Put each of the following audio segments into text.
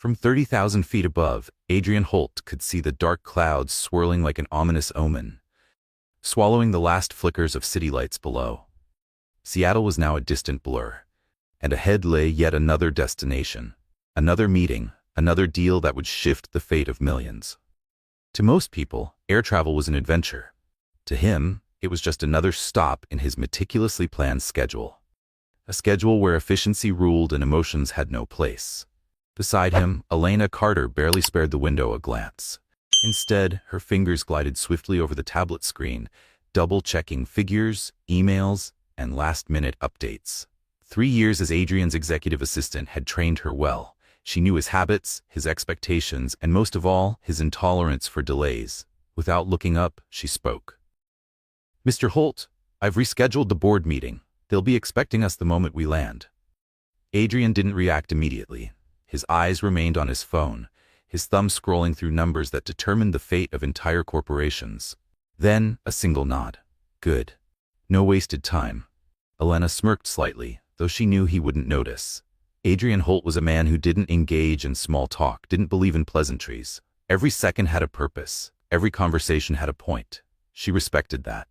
From 30,000 feet above, Adrian Holt could see the dark clouds swirling like an ominous omen, swallowing the last flickers of city lights below. Seattle was now a distant blur, and ahead lay yet another destination, another meeting, another deal that would shift the fate of millions. To most people, air travel was an adventure. To him, it was just another stop in his meticulously planned schedule. A schedule where efficiency ruled and emotions had no place. Beside him, Elena Carter barely spared the window a glance. Instead, her fingers glided swiftly over the tablet screen, double-checking figures, emails, and last-minute updates. 3 years as Adrian's executive assistant had trained her well. She knew his habits, his expectations, and most of all, his intolerance for delays. Without looking up, she spoke. "Mr. Holt, I've rescheduled the board meeting. They'll be expecting us the moment we land." Adrian didn't react immediately. His eyes remained on his phone, his thumb scrolling through numbers that determined the fate of entire corporations. Then, a single nod. Good. No wasted time. Elena smirked slightly, though she knew he wouldn't notice. Adrian Holt was a man who didn't engage in small talk, didn't believe in pleasantries. Every second had a purpose. Every conversation had a point. She respected that.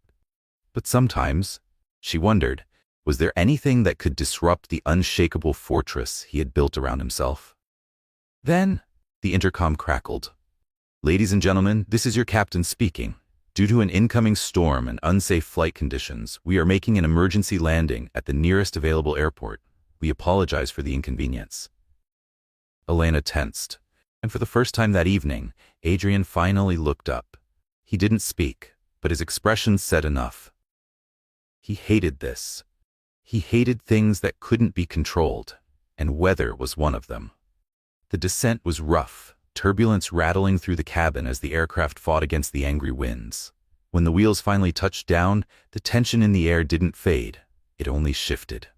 But sometimes, she wondered, was there anything that could disrupt the unshakable fortress he had built around himself? Then, the intercom crackled. "Ladies and gentlemen, this is your captain speaking. Due to an incoming storm and unsafe flight conditions, we are making an emergency landing at the nearest available airport. We apologize for the inconvenience." Elena tensed, and for the first time that evening, Adrian finally looked up. He didn't speak, but his expression said enough. He hated this. He hated things that couldn't be controlled, and weather was one of them. The descent was rough, turbulence rattling through the cabin as the aircraft fought against the angry winds. When the wheels finally touched down, the tension in the air didn't fade, it only shifted.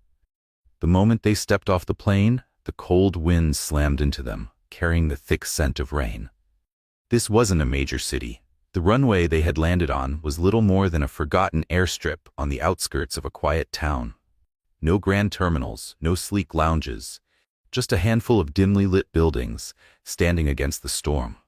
The moment they stepped off the plane, the cold wind slammed into them, carrying the thick scent of rain. This wasn't a major city. The runway they had landed on was little more than a forgotten airstrip on the outskirts of a quiet town. No grand terminals, no sleek lounges, just a handful of dimly lit buildings standing against the storm.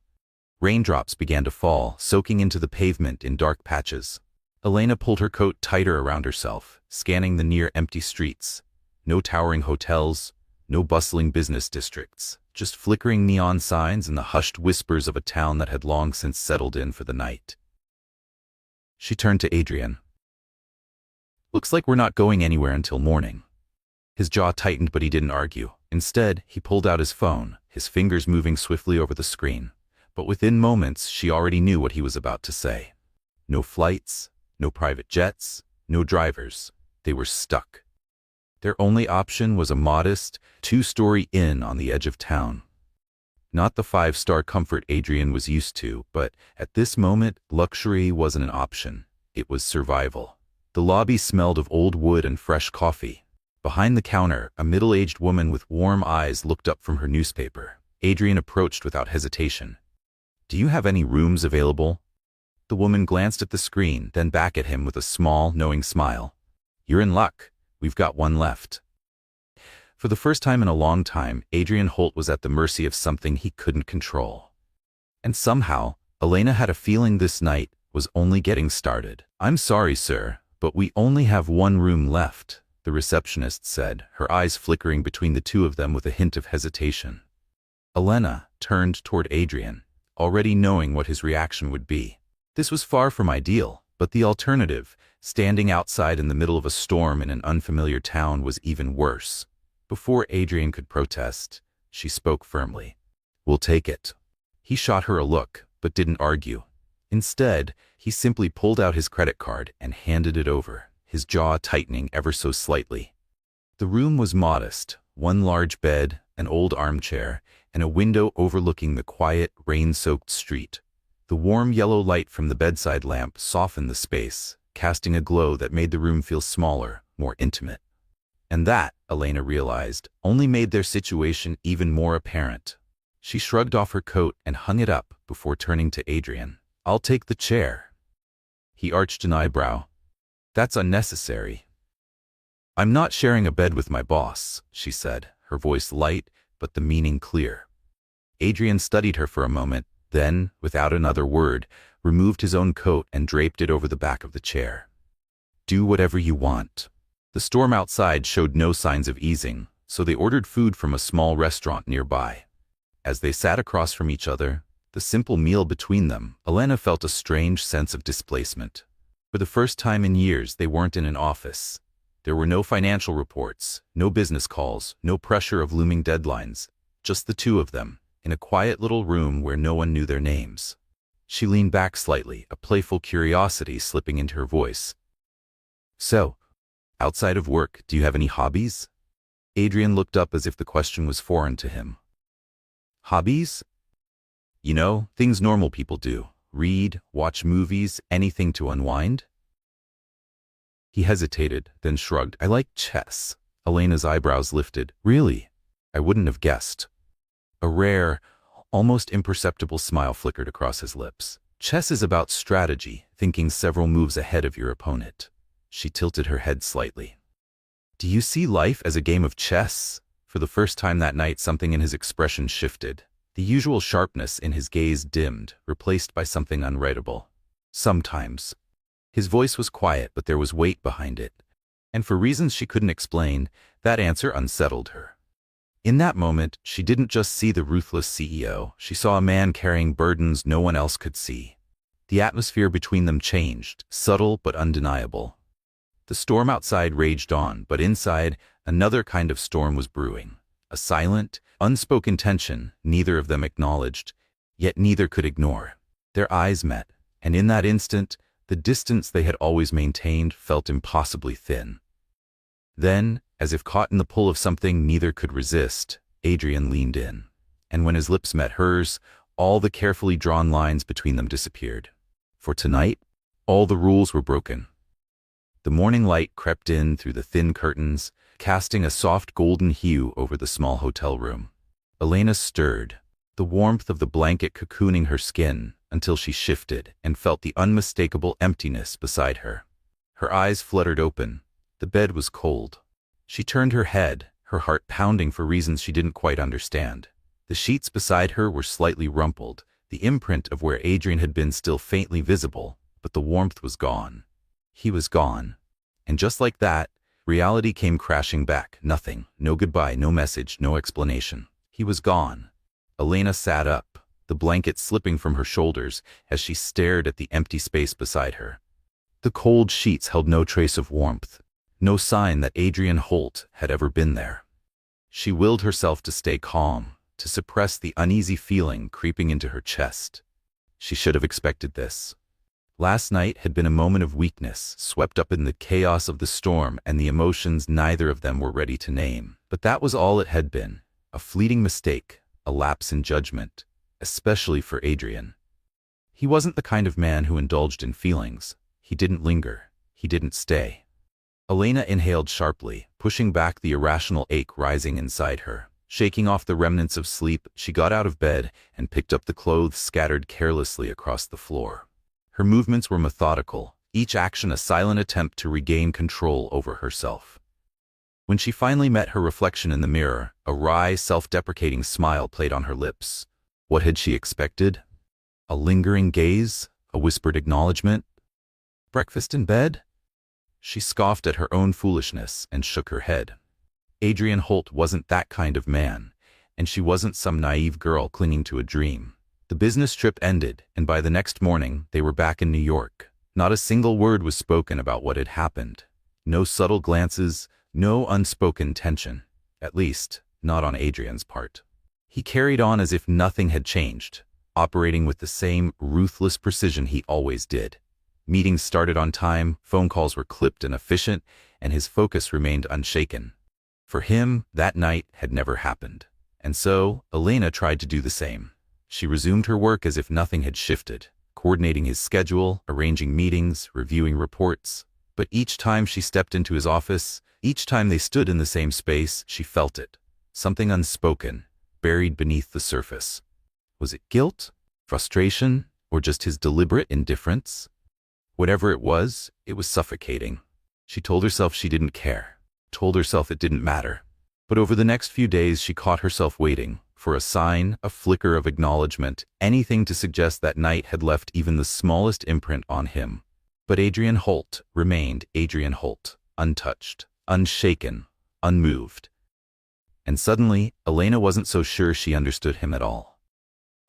Raindrops began to fall, soaking into the pavement in dark patches. Elena pulled her coat tighter around herself, scanning the near-empty streets. No towering hotels, no bustling business districts, just flickering neon signs and the hushed whispers of a town that had long since settled in for the night. She turned to Adrian. "Looks like we're not going anywhere until morning." His jaw tightened, but he didn't argue. Instead, he pulled out his phone, his fingers moving swiftly over the screen. But within moments, she already knew what he was about to say. No flights, no private jets, no drivers. They were stuck. Their only option was a modest, 2-story inn on the edge of town. Not the 5-star comfort Adrian was used to, but at this moment, luxury wasn't an option. It was survival. The lobby smelled of old wood and fresh coffee. Behind the counter, a middle-aged woman with warm eyes looked up from her newspaper. Adrian approached without hesitation. "Do you have any rooms available?" The woman glanced at the screen, then back at him with a small, knowing smile. "You're in luck. We've got one left." For the first time in a long time, Adrian Holt was at the mercy of something he couldn't control. And somehow, Elena had a feeling this night was only getting started. "I'm sorry, sir, but we only have one room left," the receptionist said, her eyes flickering between the two of them with a hint of hesitation. Elena turned toward Adrian, already knowing what his reaction would be. This was far from ideal, but the alternative, standing outside in the middle of a storm in an unfamiliar town, was even worse. Before Adrian could protest, she spoke firmly. "We'll take it." He shot her a look, but didn't argue. Instead, he simply pulled out his credit card and handed it over, his jaw tightening ever so slightly. The room was modest, one large bed, an old armchair, and a window overlooking the quiet, rain-soaked street. The warm yellow light from the bedside lamp softened the space, casting a glow that made the room feel smaller, more intimate. And that, Elena realized, only made their situation even more apparent. She shrugged off her coat and hung it up before turning to Adrian. "I'll take the chair." He arched an eyebrow. "That's unnecessary." "I'm not sharing a bed with my boss," she said, her voice light, but the meaning clear. Adrian studied her for a moment, then, without another word, removed his own coat and draped it over the back of the chair. Do whatever you want. The storm outside showed no signs of easing, so they ordered food from a small restaurant nearby. As they sat across from each other, the simple meal between them, Elena felt a strange sense of displacement. For the first time in years, they weren't in an office. There were no financial reports, no business calls, no pressure of looming deadlines, just the two of them, in a quiet little room where no one knew their names. She leaned back slightly, a playful curiosity slipping into her voice. So, outside of work, do you have any hobbies? Adrian looked up as if the question was foreign to him. Hobbies? You know, things normal people do. Read, watch movies, anything to unwind? He hesitated, then shrugged. I like chess. Elena's eyebrows lifted. Really? I wouldn't have guessed. A rare, almost imperceptible smile flickered across his lips. Chess is about strategy, thinking several moves ahead of your opponent. She tilted her head slightly. Do you see life as a game of chess? For the first time that night, something in his expression shifted. The usual sharpness in his gaze dimmed, replaced by something unwritable. Sometimes. His voice was quiet, but there was weight behind it. And for reasons she couldn't explain, that answer unsettled her. In that moment, she didn't just see the ruthless CEO, she saw a man carrying burdens no one else could see. The atmosphere between them changed, subtle but undeniable. The storm outside raged on, but inside, another kind of storm was brewing. A silent, unspoken tension neither of them acknowledged, yet neither could ignore. Their eyes met, and in that instant, the distance they had always maintained felt impossibly thin. Then, as if caught in the pull of something neither could resist, Adrian leaned in. And when his lips met hers, all the carefully drawn lines between them disappeared. For tonight, all the rules were broken. The morning light crept in through the thin curtains, casting a soft golden hue over the small hotel room. Elena stirred, the warmth of the blanket cocooning her skin, until she shifted and felt the unmistakable emptiness beside her. Her eyes fluttered open. The bed was cold. She turned her head, her heart pounding for reasons she didn't quite understand. The sheets beside her were slightly rumpled, the imprint of where Adrian had been still faintly visible, but the warmth was gone. He was gone. And just like that, reality came crashing back. Nothing, no goodbye, no message, no explanation. He was gone. Elena sat up, the blanket slipping from her shoulders as she stared at the empty space beside her. The cold sheets held no trace of warmth, no sign that Adrian Holt had ever been there. She willed herself to stay calm, to suppress the uneasy feeling creeping into her chest. She should have expected this. Last night had been a moment of weakness, swept up in the chaos of the storm and the emotions neither of them were ready to name. But that was all it had been, a fleeting mistake, a lapse in judgment, especially for Adrian. He wasn't the kind of man who indulged in feelings. He didn't linger. He didn't stay. Elena inhaled sharply, pushing back the irrational ache rising inside her. Shaking off the remnants of sleep, she got out of bed and picked up the clothes scattered carelessly across the floor. Her movements were methodical, each action a silent attempt to regain control over herself. When she finally met her reflection in the mirror, a wry, self-deprecating smile played on her lips. What had she expected? A lingering gaze? A whispered acknowledgement? Breakfast in bed? She scoffed at her own foolishness and shook her head. Adrian Holt wasn't that kind of man, and she wasn't some naive girl clinging to a dream. The business trip ended, and by the next morning, they were back in New York. Not a single word was spoken about what had happened. No subtle glances, no unspoken tension. At least, not on Adrian's part. He carried on as if nothing had changed, operating with the same ruthless precision he always did. Meetings started on time, phone calls were clipped and efficient, and his focus remained unshaken. For him, that night had never happened. And so, Elena tried to do the same. She resumed her work as if nothing had shifted, coordinating his schedule, arranging meetings, reviewing reports. But each time she stepped into his office, each time they stood in the same space, she felt it. Something unspoken, buried beneath the surface. Was it guilt, frustration, or just his deliberate indifference? Whatever it was suffocating. She told herself she didn't care, told herself it didn't matter. But over the next few days she caught herself waiting, for a sign, a flicker of acknowledgement, anything to suggest that night had left even the smallest imprint on him. But Adrian Holt remained Adrian Holt, untouched, unshaken, unmoved. And suddenly, Elena wasn't so sure she understood him at all.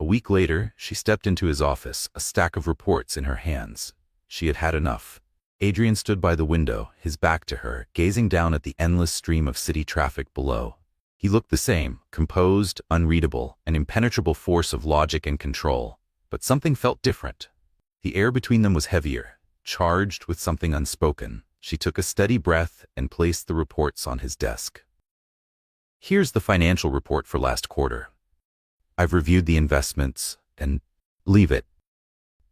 A week later, she stepped into his office, a stack of reports in her hands. She had had enough. Adrian stood by the window, his back to her, gazing down at the endless stream of city traffic below. He looked the same, composed, unreadable, an impenetrable force of logic and control. But something felt different. The air between them was heavier, charged with something unspoken. She took a steady breath and placed the reports on his desk. Here's the financial report for last quarter. I've reviewed the investments, and leave it.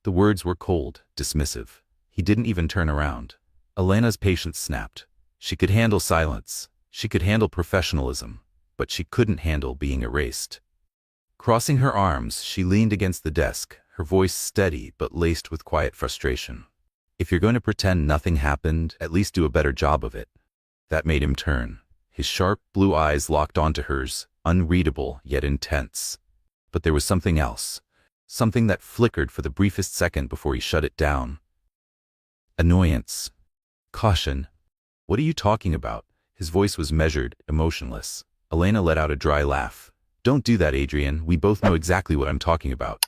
The words were cold, dismissive. He didn't even turn around. Elena's patience snapped. She could handle silence. She could handle professionalism. But she couldn't handle being erased. Crossing her arms, she leaned against the desk, her voice steady but laced with quiet frustration. If you're going to pretend nothing happened, at least do a better job of it. That made him turn. His sharp blue eyes locked onto hers, unreadable yet intense. But there was something else. Something that flickered for the briefest second before he shut it down. Annoyance. Caution. What are you talking about? His voice was measured, emotionless. Elena let out a dry laugh. Don't do that, Adrian. We both know exactly what I'm talking about.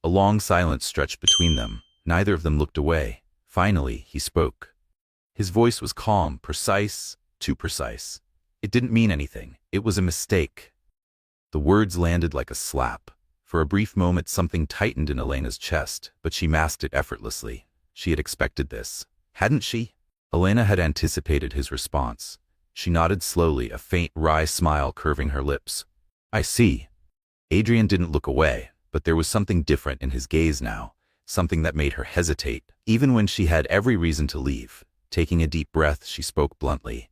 A long silence stretched between them. Neither of them looked away. Finally, he spoke. His voice was calm, precise, too precise. It didn't mean anything. It was a mistake. The words landed like a slap. For a brief moment, something tightened in Elena's chest, but she masked it effortlessly. She had expected this, hadn't she? Elena had anticipated his response. She nodded slowly, a faint, wry smile curving her lips. I see. Adrian didn't look away, but there was something different in his gaze now, something that made her hesitate, even when she had every reason to leave. Taking a deep breath, she spoke bluntly.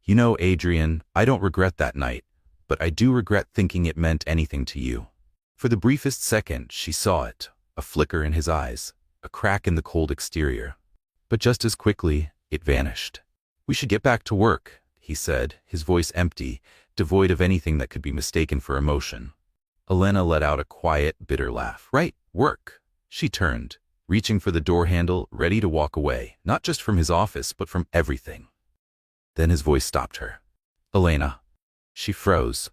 You know, Adrian, I don't regret that night, but I do regret thinking it meant anything to you. For the briefest second, she saw it, a flicker in his eyes, a crack in the cold exterior. But just as quickly, it vanished. We should get back to work, he said, his voice empty, devoid of anything that could be mistaken for emotion. Elena let out a quiet, bitter laugh. Right, work. She turned, reaching for the door handle, ready to walk away, not just from his office, but from everything. Then his voice stopped her. Elena. She froze.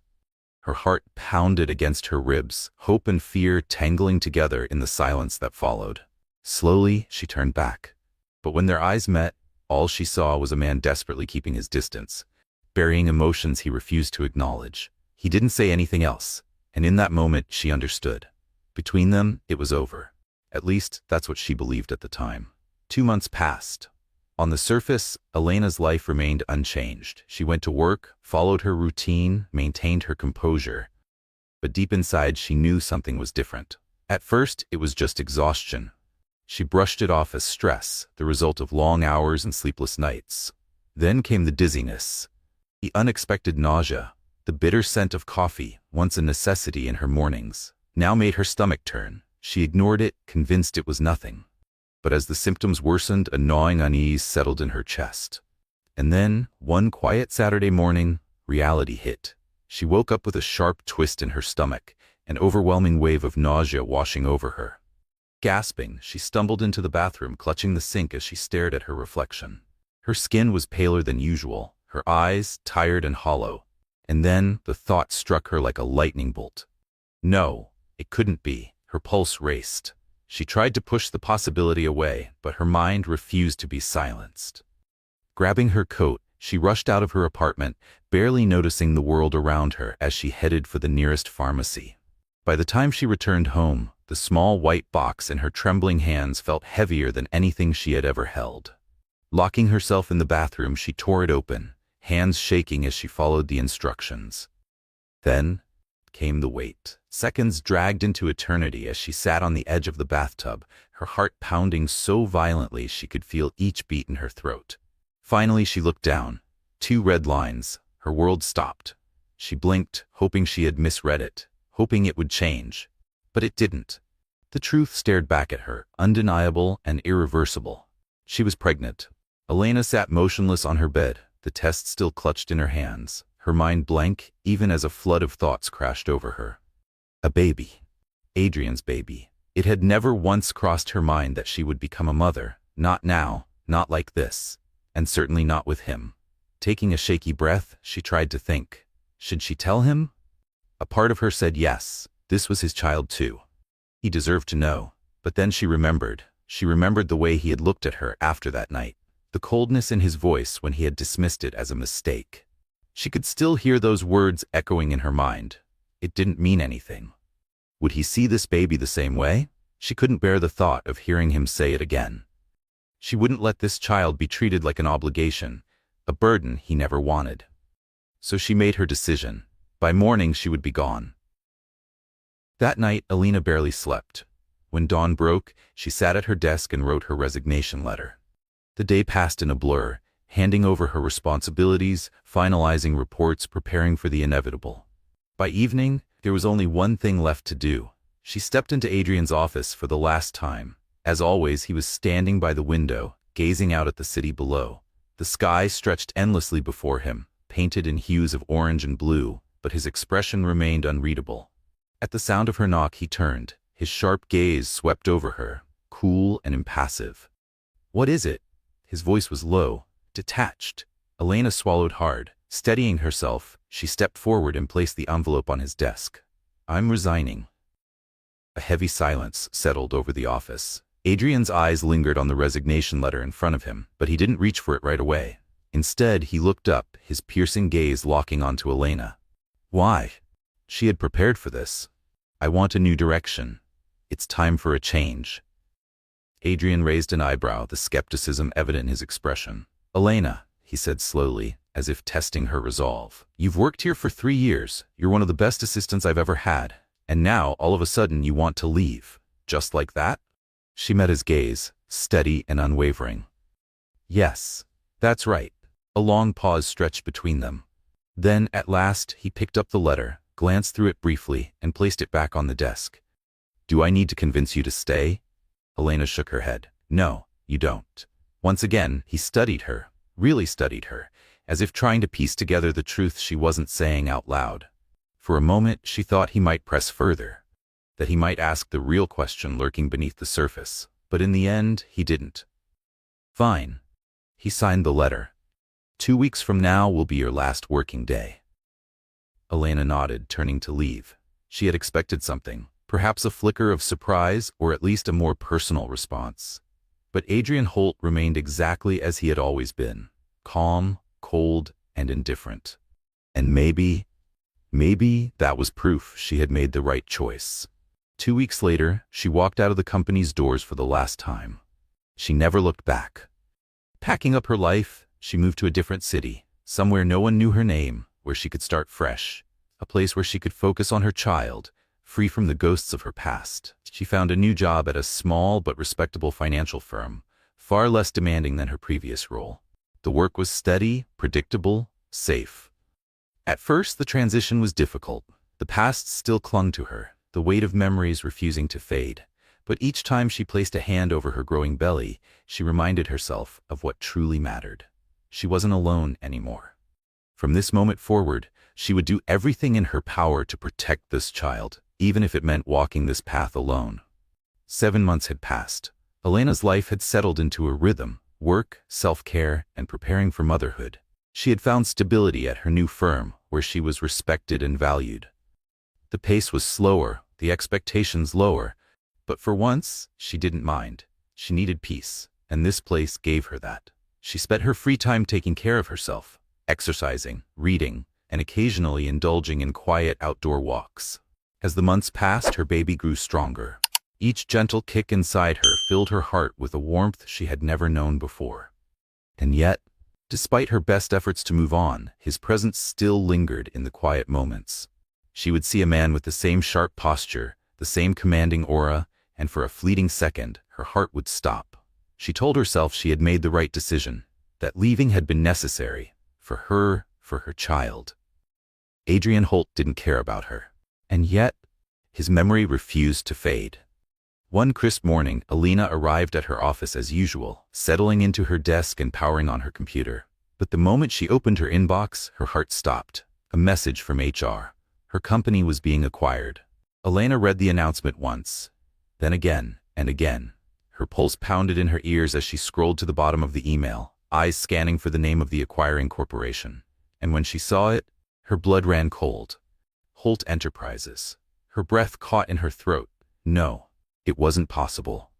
Her heart pounded against her ribs, hope and fear tangling together in the silence that followed. Slowly, she turned back. But when their eyes met, all she saw was a man desperately keeping his distance, burying emotions he refused to acknowledge. He didn't say anything else, and in that moment she understood. Between them, it was over. At least, that's what she believed at the time. 2 months passed. On the surface, Elena's life remained unchanged. She went to work, followed her routine, maintained her composure. But deep inside, she knew something was different. At first, it was just exhaustion. She brushed it off as stress, the result of long hours and sleepless nights. Then came the dizziness, the unexpected nausea, the bitter scent of coffee, once a necessity in her mornings, now made her stomach turn. She ignored it, convinced it was nothing. But as the symptoms worsened, a gnawing unease settled in her chest. And then, one quiet Saturday morning, reality hit. She woke up with a sharp twist in her stomach, an overwhelming wave of nausea washing over her. Gasping, she stumbled into the bathroom, clutching the sink as she stared at her reflection. Her skin was paler than usual, her eyes tired and hollow. And then, the thought struck her like a lightning bolt. No, it couldn't be. Her pulse raced. She tried to push the possibility away, but her mind refused to be silenced. Grabbing her coat, she rushed out of her apartment, barely noticing the world around her as she headed for the nearest pharmacy. By the time she returned home, the small white box in her trembling hands felt heavier than anything she had ever held. Locking herself in the bathroom, she tore it open, hands shaking as she followed the instructions. Then came the wait. Seconds dragged into eternity as she sat on the edge of the bathtub, her heart pounding so violently she could feel each beat in her throat. Finally, she looked down. 2 red lines. Her world stopped. She blinked, hoping she had misread it, hoping it would change. But it didn't. The truth stared back at her, undeniable and irreversible. She was pregnant. Elena sat motionless on her bed, the test still clutched in her hands. her mind blank even as a flood of thoughts crashed over her. A baby. Adrian's baby. It had never once crossed her mind that she would become a mother. Not now, not like this, and certainly not with him. Taking a shaky breath, she tried to think. Should she tell him? A part of her said yes, this was his child too. He deserved to know. But then she remembered. She remembered the way he had looked at her after that night. The coldness in his voice when he had dismissed it as a mistake. She could still hear those words echoing in her mind. It didn't mean anything. Would he see this baby the same way? She couldn't bear the thought of hearing him say it again. She wouldn't let this child be treated like an obligation, a burden he never wanted. So she made her decision. By morning she would be gone. That night, Alina barely slept. When dawn broke, she sat at her desk and wrote her resignation letter. The day passed in a blur, handing over her responsibilities, finalizing reports, preparing for the inevitable. By evening, there was only one thing left to do. She stepped into Adrian's office for the last time. As always, he was standing by the window, gazing out at the city below. The sky stretched endlessly before him, painted in hues of orange and blue, but his expression remained unreadable. At the sound of her knock, he turned. His sharp gaze swept over her, cool and impassive. "What is it?" His voice was low, detached. Alina swallowed hard. Steadying herself, she stepped forward and placed the envelope on his desk. "I'm resigning." A heavy silence settled over the office. Adrian's eyes lingered on the resignation letter in front of him, but he didn't reach for it right away. Instead, he looked up, his piercing gaze locking onto Alina. "Why?" She had prepared for this. "I want a new direction. It's time for a change." Adrian raised an eyebrow, the skepticism evident in his expression. "Alina," he said slowly, as if testing her resolve. "You've worked here for 3 years. You're one of the best assistants I've ever had. And now, all of a sudden, you want to leave. Just like that?" She met his gaze, steady and unwavering. "Yes, that's right." A long pause stretched between them. Then, at last, he picked up the letter, glanced through it briefly, and placed it back on the desk. "Do I need to convince you to stay?" Alina shook her head. "No, you don't." Once again, he studied her, really studied her, as if trying to piece together the truth she wasn't saying out loud. For a moment, she thought he might press further, that he might ask the real question lurking beneath the surface, but in the end, he didn't. "Fine." He signed the letter. 2 weeks from now will be your last working day." Alina nodded, turning to leave. She had expected something, perhaps a flicker of surprise or at least a more personal response. But Adrian Holt remained exactly as he had always been, calm, cold, and indifferent. And maybe that was proof she had made the right choice. 2 weeks later, she walked out of the company's doors for the last time. She never looked back. Packing up her life, she moved to a different city, somewhere no one knew her name, where she could start fresh, a place where she could focus on her child, free from the ghosts of her past. She found a new job at a small but respectable financial firm, far less demanding than her previous role. The work was steady, predictable, safe. At first, the transition was difficult. The past still clung to her, the weight of memories refusing to fade. But each time she placed a hand over her growing belly, she reminded herself of what truly mattered. She wasn't alone anymore. From this moment forward, she would do everything in her power to protect this child, even if it meant walking this path alone. 7 months had passed. Alina's life had settled into a rhythm: work, self-care, and preparing for motherhood. She had found stability at her new firm, where she was respected and valued. The pace was slower, the expectations lower, but for once, she didn't mind. She needed peace, and this place gave her that. She spent her free time taking care of herself, exercising, reading, and occasionally indulging in quiet outdoor walks. As the months passed, her baby grew stronger. Each gentle kick inside her filled her heart with a warmth she had never known before. And yet, despite her best efforts to move on, his presence still lingered in the quiet moments. She would see a man with the same sharp posture, the same commanding aura, and for a fleeting second, her heart would stop. She told herself she had made the right decision, that leaving had been necessary, for her child. Adrian Holt didn't care about her. And yet, his memory refused to fade. One crisp morning, Alina arrived at her office as usual, settling into her desk and powering on her computer. But the moment she opened her inbox, her heart stopped. A message from HR. Her company was being acquired. Elena read the announcement once, then again and again. Her pulse pounded in her ears as she scrolled to the bottom of the email, eyes scanning for the name of the acquiring corporation. And when she saw it, her blood ran cold. Holt Enterprises. Her breath caught in her throat. No, it wasn't possible.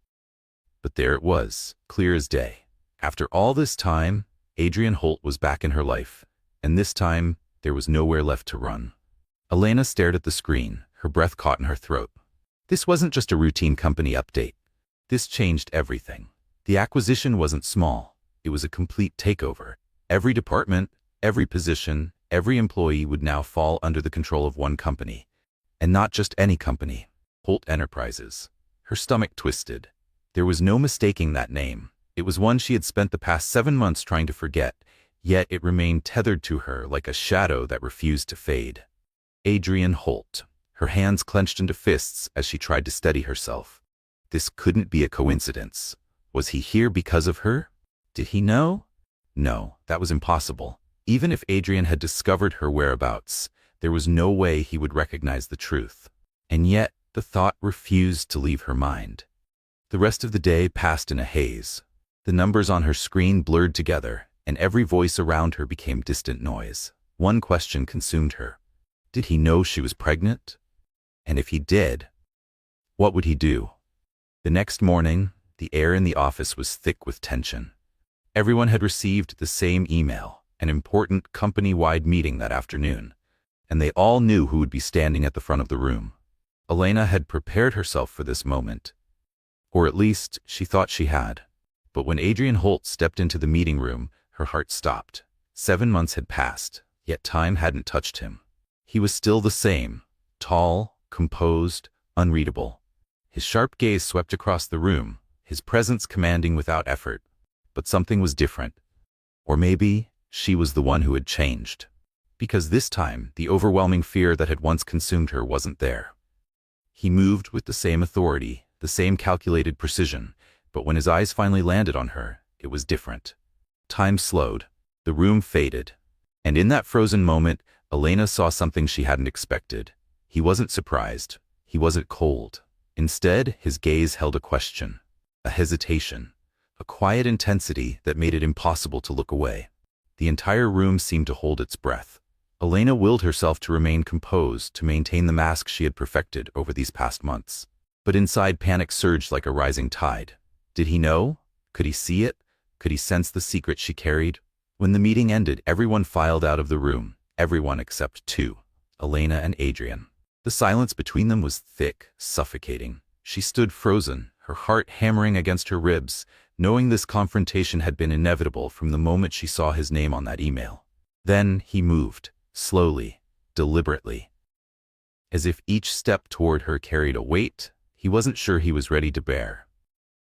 But there it was, clear as day. After all this time, Adrian Holt was back in her life, and this time, there was nowhere left to run. Elena stared at the screen, her breath caught in her throat. This wasn't just a routine company update. This changed everything. The acquisition wasn't small. It was a complete takeover. Every department, every position, every employee would now fall under the control of one company. And not just any company. Holt Enterprises. Her stomach twisted. There was no mistaking that name. It was one she had spent the past 7 months trying to forget, yet it remained tethered to her like a shadow that refused to fade. Adrian Holt. Her hands clenched into fists as she tried to steady herself. This couldn't be a coincidence. Was he here because of her? Did he know? No, that was impossible. Even if Adrian had discovered her whereabouts, there was no way he would recognize the truth. And yet, the thought refused to leave her mind. The rest of the day passed in a haze. The numbers on her screen blurred together, and every voice around her became distant noise. One question consumed her. Did he know she was pregnant? And if he did, what would he do? The next morning, the air in the office was thick with tension. Everyone had received the same email, an important company-wide meeting that afternoon, and they all knew who would be standing at the front of the room. Elena had prepared herself for this moment, or at least she thought she had. But when Adrian Holt stepped into the meeting room, her heart stopped. 7 months had passed, yet time hadn't touched him. He was still the same, tall, composed, unreadable. His sharp gaze swept across the room, his presence commanding without effort. But something was different. Or maybe she was the one who had changed. Because this time, the overwhelming fear that had once consumed her wasn't there. He moved with the same authority, the same calculated precision, but when his eyes finally landed on her, it was different. Time slowed, the room faded, and in that frozen moment, Elena saw something she hadn't expected. He wasn't surprised, he wasn't cold. Instead, his gaze held a question, a hesitation, a quiet intensity that made it impossible to look away. The entire room seemed to hold its breath. Elena willed herself to remain composed, to maintain the mask she had perfected over these past months. But inside, panic surged like a rising tide. Did he know? Could he see it? Could he sense the secret she carried? When the meeting ended, everyone filed out of the room, everyone except two, Elena and Adrian. The silence between them was thick, suffocating. She stood frozen, her heart hammering against her ribs, knowing this confrontation had been inevitable from the moment she saw his name on that email. Then he moved, slowly, deliberately. As if each step toward her carried a weight he wasn't sure he was ready to bear.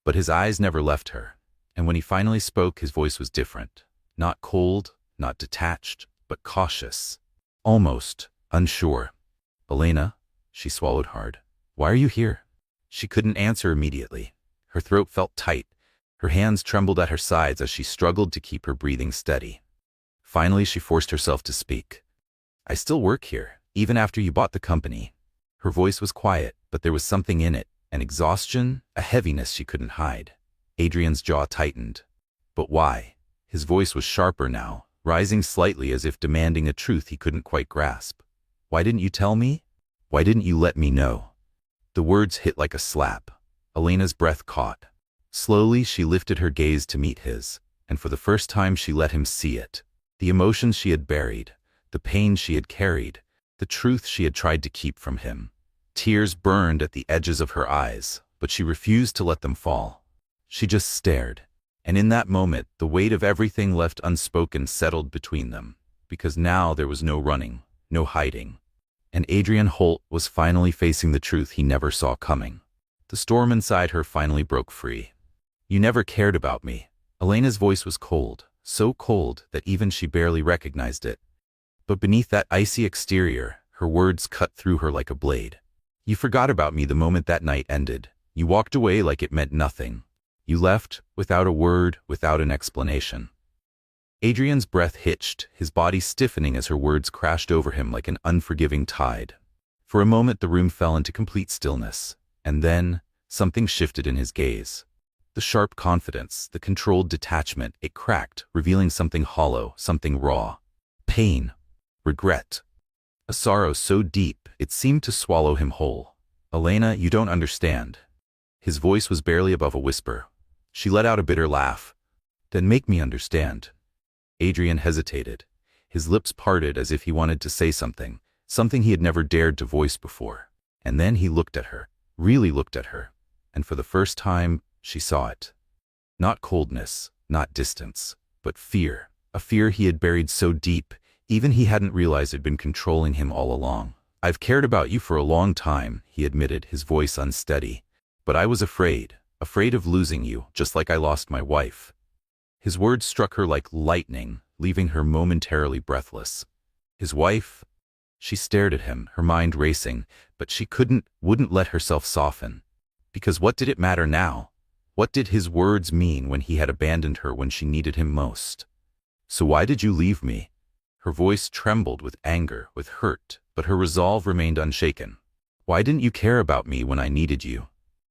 But his eyes never left her, and when he finally spoke, his voice was different. Not cold, not detached, but cautious. Almost unsure. Elena, she swallowed hard. Why are you here? She couldn't answer immediately. Her throat felt tight. Her hands trembled at her sides as she struggled to keep her breathing steady. Finally, she forced herself to speak. I still work here, even after you bought the company. Her voice was quiet, but there was something in it, an exhaustion, a heaviness she couldn't hide. Adrian's jaw tightened. But why? His voice was sharper now, rising slightly as if demanding a truth he couldn't quite grasp. Why didn't you tell me? Why didn't you let me know? The words hit like a slap. Elena's breath caught. Slowly, she lifted her gaze to meet his, and for the first time she let him see it. The emotions she had buried, the pain she had carried, the truth she had tried to keep from him. Tears burned at the edges of her eyes, but she refused to let them fall. She just stared, and in that moment, the weight of everything left unspoken settled between them, because now there was no running, no hiding. And Adrian Holt was finally facing the truth he never saw coming. The storm inside her finally broke free. You never cared about me. Elena's voice was cold, so cold that even she barely recognized it. But beneath that icy exterior, her words cut through her like a blade. You forgot about me the moment that night ended. You walked away like it meant nothing. You left, without a word, without an explanation. Adrian's breath hitched, his body stiffening as her words crashed over him like an unforgiving tide. For a moment the room fell into complete stillness, and then something shifted in his gaze. The sharp confidence, the controlled detachment, it cracked, revealing something hollow, something raw. Pain. Regret. A sorrow so deep, it seemed to swallow him whole. "Elena, you don't understand." His voice was barely above a whisper. She let out a bitter laugh. "Then make me understand." Adrian hesitated. His lips parted as if he wanted to say something, something he had never dared to voice before. And then he looked at her, really looked at her, and for the first time, she saw it. Not coldness, not distance, but fear. A fear he had buried so deep, even he hadn't realized had been controlling him all along. "I've cared about you for a long time," he admitted, his voice unsteady. "But I was afraid of losing you, just like I lost my wife." His words struck her like lightning, leaving her momentarily breathless. His wife? She stared at him, her mind racing, but she wouldn't let herself soften. Because what did it matter now? What did his words mean when he had abandoned her when she needed him most? "So why did you leave me?" Her voice trembled with anger, with hurt, but her resolve remained unshaken. "Why didn't you care about me when I needed you?"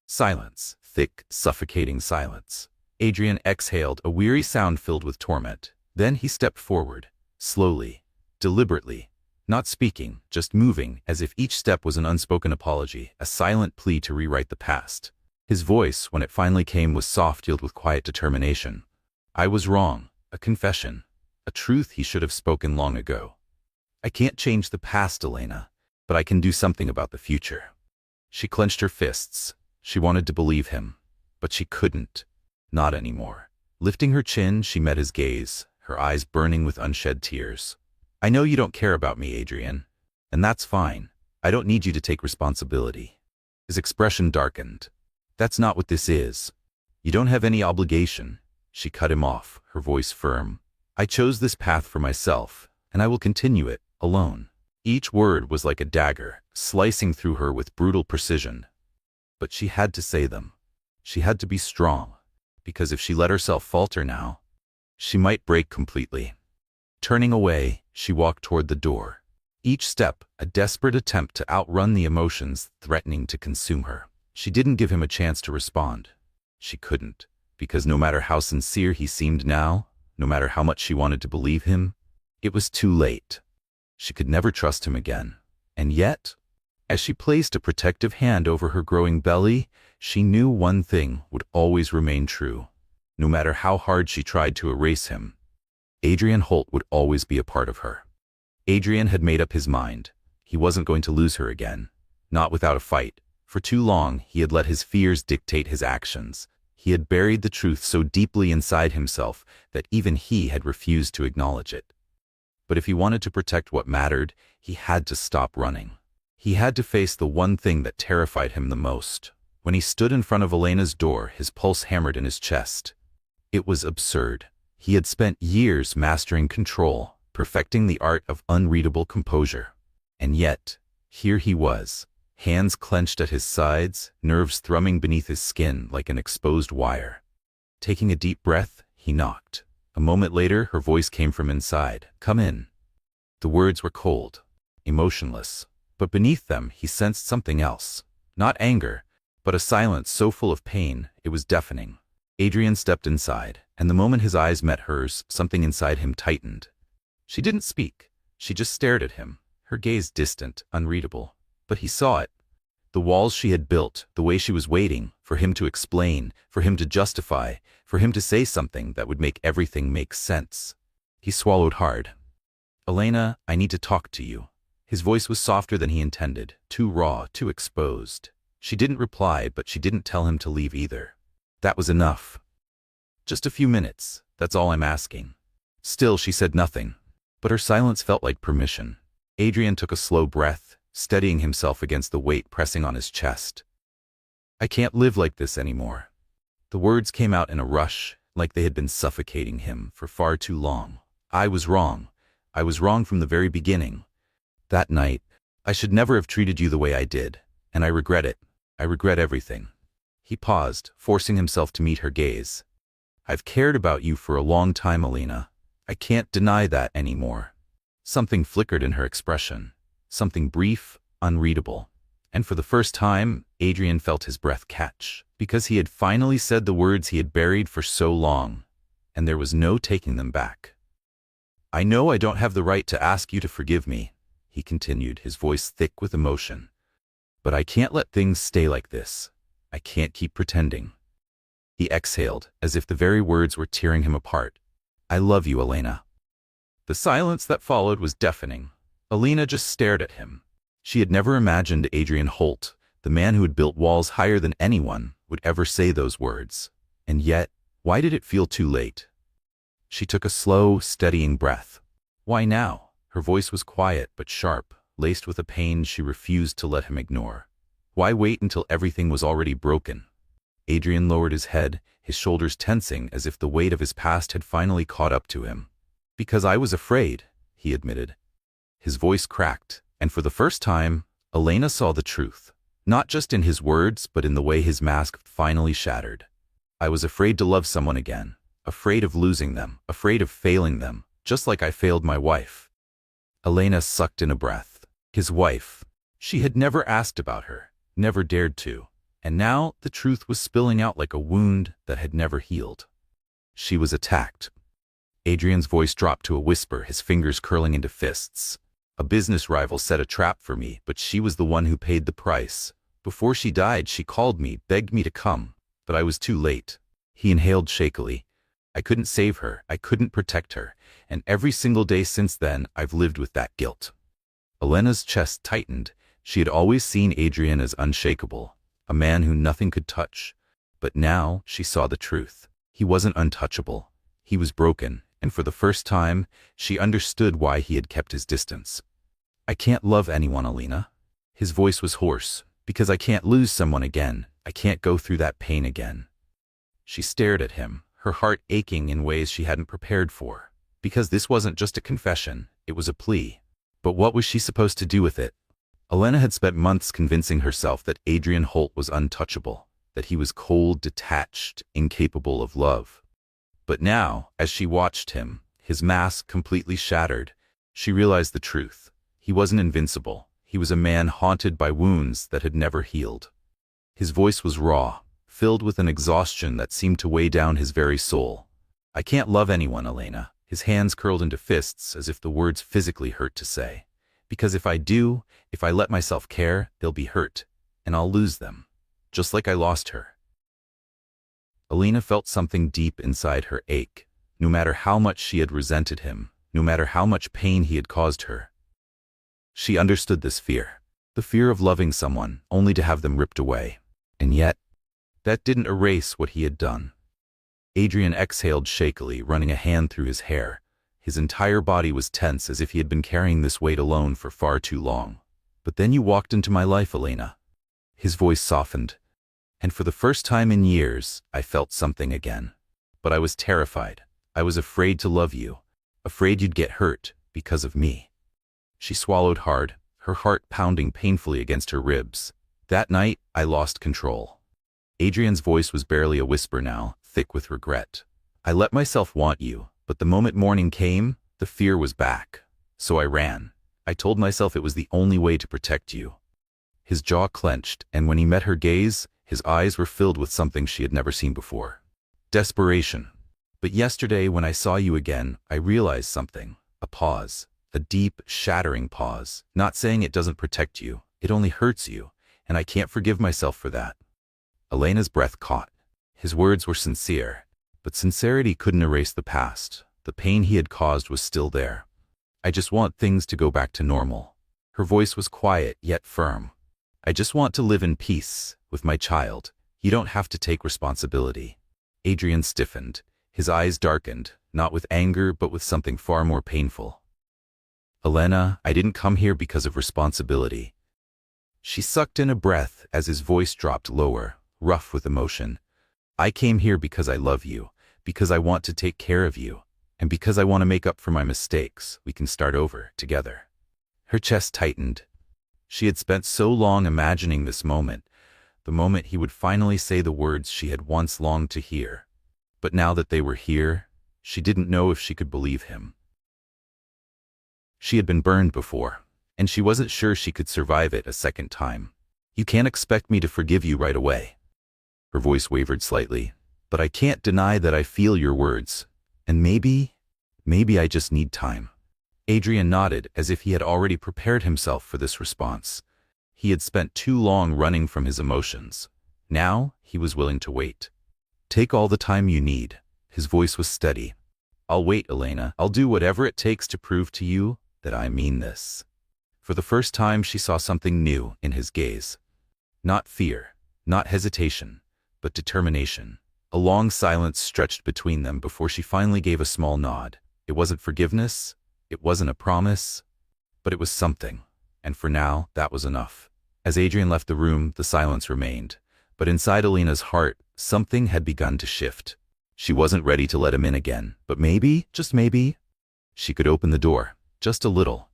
Silence. Thick, suffocating silence. Adrian exhaled, a weary sound filled with torment. Then he stepped forward, slowly, deliberately, not speaking, just moving, as if each step was an unspoken apology, a silent plea to rewrite the past. His voice, when it finally came, was soft, filled with quiet determination. "I was wrong," a confession, a truth he should have spoken long ago. "I can't change the past, Elena, but I can do something about the future." She clenched her fists. She wanted to believe him, but she couldn't. Not anymore. Lifting her chin, she met his gaze, her eyes burning with unshed tears. "I know you don't care about me, Adrian, and that's fine. I don't need you to take responsibility." His expression darkened. "That's not what this is. You don't have any obligation." She cut him off, her voice firm. "I chose this path for myself, and I will continue it, alone." Each word was like a dagger, slicing through her with brutal precision. But she had to say them. She had to be strong, because if she let herself falter now, she might break completely. Turning away, she walked toward the door. Each step, a desperate attempt to outrun the emotions threatening to consume her. She didn't give him a chance to respond. She couldn't, because no matter how sincere he seemed now, no matter how much she wanted to believe him, it was too late. She could never trust him again. And yet, as she placed a protective hand over her growing belly, she knew one thing would always remain true. No matter how hard she tried to erase him, Adrian Holt would always be a part of her. Adrian had made up his mind. He wasn't going to lose her again. Not without a fight. For too long, he had let his fears dictate his actions. He had buried the truth so deeply inside himself that even he had refused to acknowledge it. But if he wanted to protect what mattered, he had to stop running. He had to face the one thing that terrified him the most. When he stood in front of Elena's door, his pulse hammered in his chest. It was absurd. He had spent years mastering control, perfecting the art of unreadable composure. And yet, here he was, hands clenched at his sides, nerves thrumming beneath his skin like an exposed wire. Taking a deep breath, he knocked. A moment later, her voice came from inside. "Come in." The words were cold, emotionless, but beneath them he sensed something else. Not anger, but a silence so full of pain, it was deafening. Adrian stepped inside, and the moment his eyes met hers, something inside him tightened. She didn't speak. She just stared at him, her gaze distant, unreadable. But he saw it. The walls she had built, the way she was waiting for him to explain, for him to justify, for him to say something that would make everything make sense. He swallowed hard. "Elena, I need to talk to you." His voice was softer than he intended, too raw, too exposed. She didn't reply, but she didn't tell him to leave either. That was enough. "Just a few minutes, that's all I'm asking." Still, she said nothing, but her silence felt like permission. Adrian took a slow breath, steadying himself against the weight pressing on his chest. "I can't live like this anymore." The words came out in a rush, like they had been suffocating him for far too long. "I was wrong. I was wrong from the very beginning. That night, I should never have treated you the way I did, and I regret it. I regret everything." He paused, forcing himself to meet her gaze. "I've cared about you for a long time, Elena, I can't deny that anymore. Something flickered in her expression. Something brief, unreadable. And for the first time, Adrian felt his breath catch, because he had finally said the words he had buried for so long, and there was no taking them back. I know I don't have the right to ask you to forgive me, he continued, his voice thick with emotion. But I can't let things stay like this. I can't keep pretending. He exhaled, as if the very words were tearing him apart. I love you, Elena. The silence that followed was deafening. Elena just stared at him. She had never imagined Adrian Holt, the man who had built walls higher than anyone, would ever say those words. And yet, why did it feel too late? She took a slow, steadying breath. Why now? Her voice was quiet but sharp, laced with a pain she refused to let him ignore. Why wait until everything was already broken? Adrian lowered his head, his shoulders tensing as if the weight of his past had finally caught up to him. Because I was afraid, he admitted. His voice cracked, and for the first time, Elena saw the truth. Not just in his words, but in the way his mask finally shattered. I was afraid to love someone again. Afraid of losing them, afraid of failing them, just like I failed my wife. Elena sucked in a breath. His wife. She had never asked about her, never dared to, and now the truth was spilling out like a wound that had never healed. She was attacked. Adrian's voice dropped to a whisper, his fingers curling into fists. A business rival set a trap for me, but she was the one who paid the price. Before she died, she called me, begged me to come, but I was too late. He inhaled shakily. I couldn't save her, I couldn't protect her, and every single day since then I've lived with that guilt. Elena's chest tightened. She had always seen Adrian as unshakable, a man who nothing could touch. But now she saw the truth. He wasn't untouchable. He was broken, and for the first time, she understood why he had kept his distance. I can't love anyone, Elena. His voice was hoarse. Because I can't lose someone again. I can't go through that pain again. She stared at him, her heart aching in ways she hadn't prepared for. Because this wasn't just a confession, it was a plea. But what was she supposed to do with it? Elena had spent months convincing herself that Adrian Holt was untouchable, that he was cold, detached, incapable of love. But now, as she watched him, his mask completely shattered, she realized the truth. He wasn't invincible. He was a man haunted by wounds that had never healed. His voice was raw, filled with an exhaustion that seemed to weigh down his very soul. I can't love anyone, Elena. His hands curled into fists as if the words physically hurt to say. Because if I do, if I let myself care, they'll be hurt, and I'll lose them. Just like I lost her. Elena felt something deep inside her ache, no matter how much she had resented him, no matter how much pain he had caused her. She understood this fear, the fear of loving someone only to have them ripped away. And yet, that didn't erase what he had done. Adrian exhaled shakily, running a hand through his hair. His entire body was tense as if he had been carrying this weight alone for far too long. But then you walked into my life, Elena. His voice softened. And for the first time in years, I felt something again. But I was terrified. I was afraid to love you. Afraid you'd get hurt because of me. She swallowed hard, her heart pounding painfully against her ribs. That night, I lost control. Adrian's voice was barely a whisper now, thick with regret. I let myself want you, but the moment morning came, the fear was back. So I ran. I told myself it was the only way to protect you. His jaw clenched, and when he met her gaze, his eyes were filled with something she had never seen before. Desperation. But yesterday, when I saw you again, I realized something. A pause. A deep, shattering pause. Not saying it doesn't protect you. It only hurts you, and I can't forgive myself for that. Elena's breath caught. His words were sincere, but sincerity couldn't erase the past. The pain he had caused was still there. I just want things to go back to normal. Her voice was quiet, yet firm. I just want to live in peace with my child. You don't have to take responsibility. Adrian stiffened. His eyes darkened, not with anger, but with something far more painful. Elena, I didn't come here because of responsibility. She sucked in a breath as his voice dropped lower, rough with emotion. I came here because I love you, because I want to take care of you, and because I want to make up for my mistakes. We can start over, together. Her chest tightened. She had spent so long imagining this moment, the moment he would finally say the words she had once longed to hear. But now that they were here, She didn't know if she could believe him. She had been burned before, and she wasn't sure she could survive it a second time. "You can't expect me to forgive you right away." Her voice wavered slightly. "But I can't deny that I feel your words. And maybe I just need time." Adrian nodded as if he had already prepared himself for this response. He had spent too long running from his emotions. Now he was willing to wait. "Take all the time you need." His voice was steady. "I'll wait, Elena. I'll do whatever it takes to prove to you that I mean this." For the first time, she saw something new in his gaze. Not fear, not hesitation, but determination. A long silence stretched between them before she finally gave a small nod. It wasn't forgiveness, it wasn't a promise, but it was something. And for now, that was enough. As Adrian left the room, the silence remained. But inside Elena's heart, something had begun to shift. She wasn't ready to let him in again, but maybe, just maybe, she could open the door, just a little.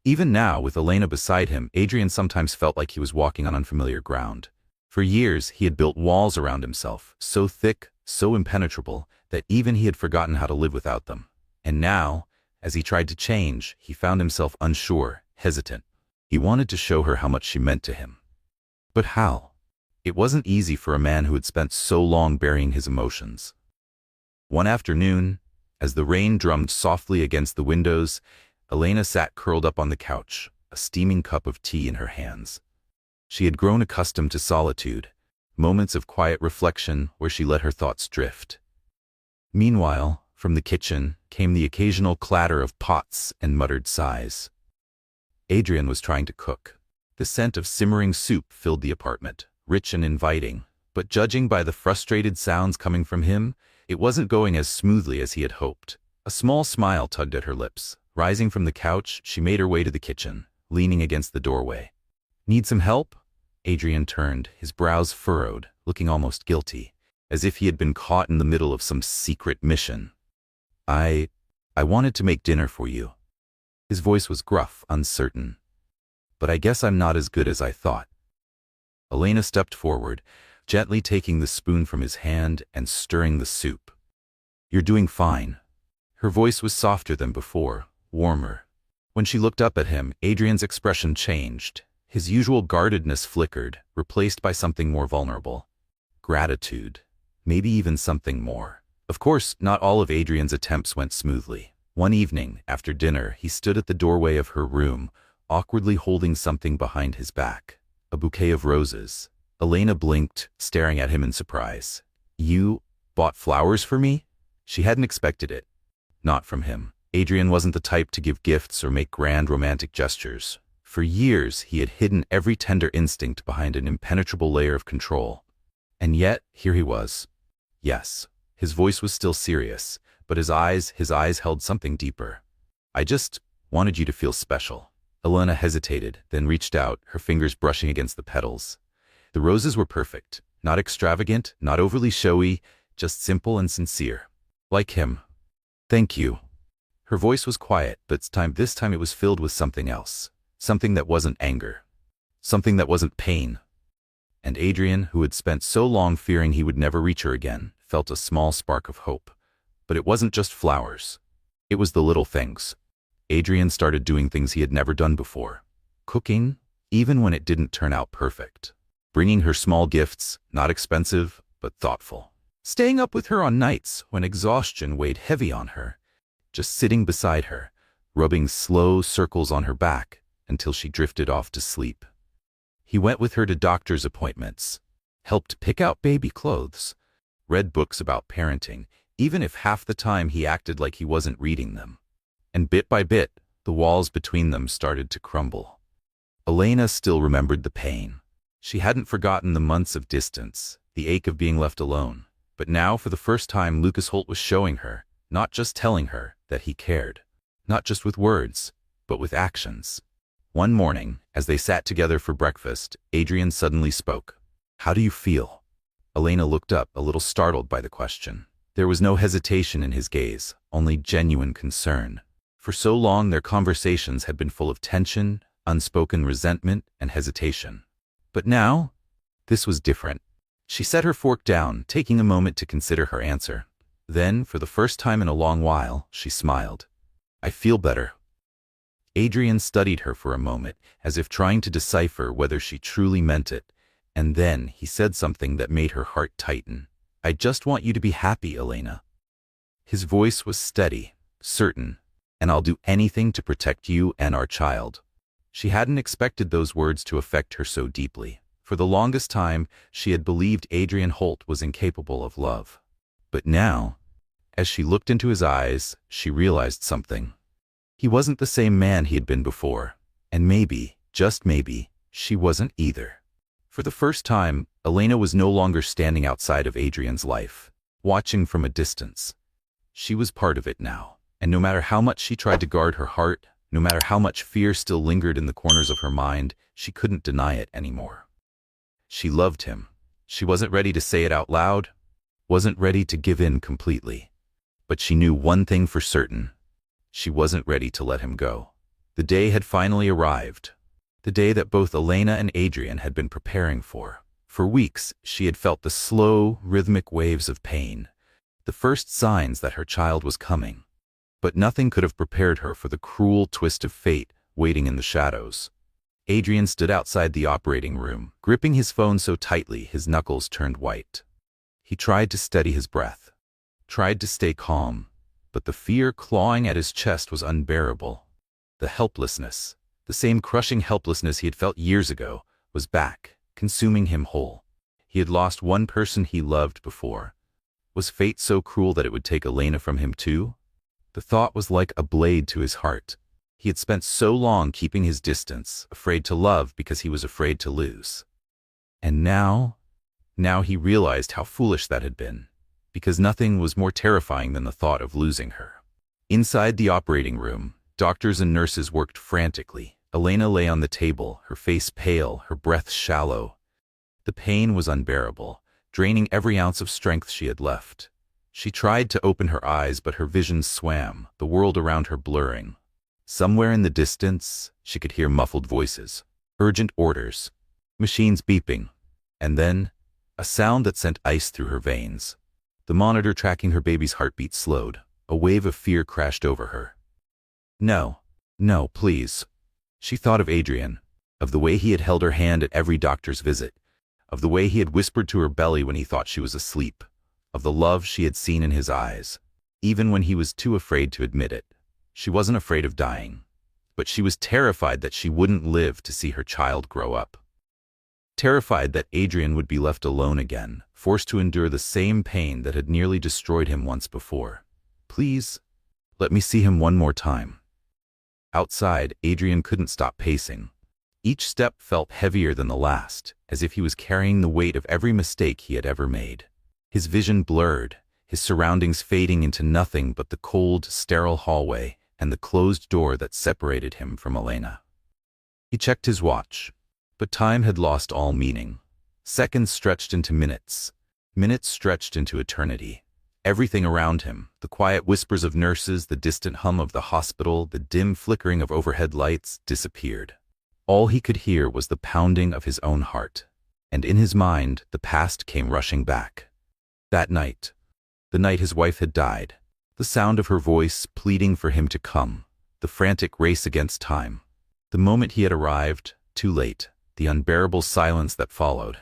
Even now, with Elena beside him, Adrian sometimes felt like he was walking on unfamiliar ground. For years, he had built walls around himself, so thick, so impenetrable, that even he had forgotten how to live without them. And now, as he tried to change, he found himself unsure, hesitant. He wanted to show her how much she meant to him. But how? It wasn't easy for a man who had spent so long burying his emotions. One afternoon, as the rain drummed softly against the windows, Elena sat curled up on the couch, a steaming cup of tea in her hands. She had grown accustomed to solitude, moments of quiet reflection where she let her thoughts drift. Meanwhile, from the kitchen came the occasional clatter of pots and muttered sighs. Adrian was trying to cook. The scent of simmering soup filled the apartment, rich and inviting, but judging by the frustrated sounds coming from him, it wasn't going as smoothly as he had hoped. A small smile tugged at her lips. Rising from the couch, she made her way to the kitchen, leaning against the doorway. "Need some help?" Adrian turned, his brows furrowed, looking almost guilty, as if he had been caught in the middle of some secret mission. I wanted to make dinner for you." His voice was gruff, uncertain. "But I guess I'm not as good as I thought." Elena stepped forward, gently taking the spoon from his hand and stirring the soup. "You're doing fine." Her voice was softer than before, warmer. When she looked up at him, Adrian's expression changed. His usual guardedness flickered, replaced by something more vulnerable. Gratitude. Maybe even something more. Of course, not all of Adrian's attempts went smoothly. One evening, after dinner, he stood at the doorway of her room, awkwardly holding something behind his back. A bouquet of roses. Elena blinked, staring at him in surprise. "You bought flowers for me?" She hadn't expected it. Not from him. Adrian wasn't the type to give gifts or make grand romantic gestures. For years, he had hidden every tender instinct behind an impenetrable layer of control. And yet, here he was. Yes, his voice was still serious, but his eyes held something deeper. "I just wanted you to feel special." Elena hesitated, then reached out, her fingers brushing against the petals. The roses were perfect. Not extravagant, not overly showy, just simple and sincere. Like him. "Thank you." Her voice was quiet, but this time it was filled with something else. Something that wasn't anger. Something that wasn't pain. And Adrian, who had spent so long fearing he would never reach her again, felt a small spark of hope. But it wasn't just flowers. It was the little things. Adrian started doing things he had never done before. Cooking, even when it didn't turn out perfect. Bringing her small gifts, not expensive, but thoughtful. Staying up with her on nights when exhaustion weighed heavy on her. Just sitting beside her, rubbing slow circles on her back until she drifted off to sleep. He went with her to doctor's appointments, helped pick out baby clothes, read books about parenting, even if half the time he acted like he wasn't reading them. And bit by bit, the walls between them started to crumble. Elena still remembered the pain. She hadn't forgotten the months of distance, the ache of being left alone. But now, for the first time, Lucas Holt was showing her, not just telling her, that he cared. Not just with words, but with actions. One morning, as they sat together for breakfast, Adrian suddenly spoke. "How do you feel?" Elena looked up, a little startled by the question. There was no hesitation in his gaze, only genuine concern. For so long, their conversations had been full of tension, unspoken resentment, and hesitation. But now, this was different. She set her fork down, taking a moment to consider her answer. Then, for the first time in a long while, she smiled. "I feel better." Adrian studied her for a moment, as if trying to decipher whether she truly meant it, and then he said something that made her heart tighten. "I just want you to be happy, Elena." His voice was steady, certain, "and I'll do anything to protect you and our child." She hadn't expected those words to affect her so deeply. For the longest time, she had believed Adrian Holt was incapable of love. But now, as she looked into his eyes, she realized something. He wasn't the same man he had been before, and maybe, just maybe, she wasn't either. For the first time, Elena was no longer standing outside of Adrian's life, watching from a distance. She was part of it now, and no matter how much she tried to guard her heart, no matter how much fear still lingered in the corners of her mind, she couldn't deny it anymore. She loved him. She wasn't ready to say it out loud, wasn't ready to give in completely. But she knew one thing for certain. She wasn't ready to let him go. The day had finally arrived. The day that both Elena and Adrian had been preparing for. For weeks, she had felt the slow, rhythmic waves of pain, the first signs that her child was coming. But nothing could have prepared her for the cruel twist of fate waiting in the shadows. Adrian stood outside the operating room, gripping his phone so tightly his knuckles turned white. He tried to steady his breath, tried to stay calm, but the fear clawing at his chest was unbearable. The helplessness, the same crushing helplessness he had felt years ago, was back, consuming him whole. He had lost one person he loved before. Was fate so cruel that it would take Elena from him too? The thought was like a blade to his heart. He had spent so long keeping his distance, afraid to love because he was afraid to lose. And now he realized how foolish that had been, because nothing was more terrifying than the thought of losing her. Inside the operating room, doctors and nurses worked frantically. Elena lay on the table, her face pale, her breath shallow. The pain was unbearable, draining every ounce of strength she had left. She tried to open her eyes, but her vision swam, the world around her blurring. Somewhere in the distance, she could hear muffled voices, urgent orders, machines beeping, and then a sound that sent ice through her veins. The monitor tracking her baby's heartbeat slowed. A wave of fear crashed over her. No, please. She thought of Adrian, of the way he had held her hand at every doctor's visit, of the way he had whispered to her belly when he thought she was asleep, of the love she had seen in his eyes, even when he was too afraid to admit it. She wasn't afraid of dying, but she was terrified that she wouldn't live to see her child grow up. Terrified that Adrian would be left alone again, forced to endure the same pain that had nearly destroyed him once before. Please, let me see him one more time. Outside, Adrian couldn't stop pacing. Each step felt heavier than the last, as if he was carrying the weight of every mistake he had ever made. His vision blurred, his surroundings fading into nothing but the cold, sterile hallway and the closed door that separated him from Elena. He checked his watch, but time had lost all meaning. Seconds stretched into minutes, minutes stretched into eternity. Everything around him, the quiet whispers of nurses, the distant hum of the hospital, the dim flickering of overhead lights, disappeared. All he could hear was the pounding of his own heart, and in his mind, the past came rushing back. That night, the night his wife had died, the sound of her voice pleading for him to come, the frantic race against time. The moment he had arrived, too late, the unbearable silence that followed,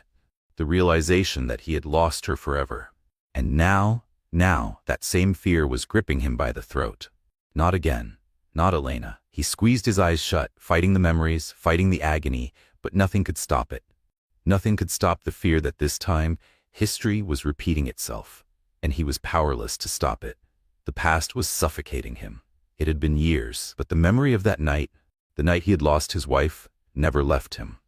the realization that he had lost her forever. And now, that same fear was gripping him by the throat. Not again, not Elena. He squeezed his eyes shut, fighting the memories, fighting the agony, but nothing could stop it. Nothing could stop the fear that this time, history was repeating itself, and he was powerless to stop it. The past was suffocating him. It had been years, but the memory of that night, the night he had lost his wife, never left him.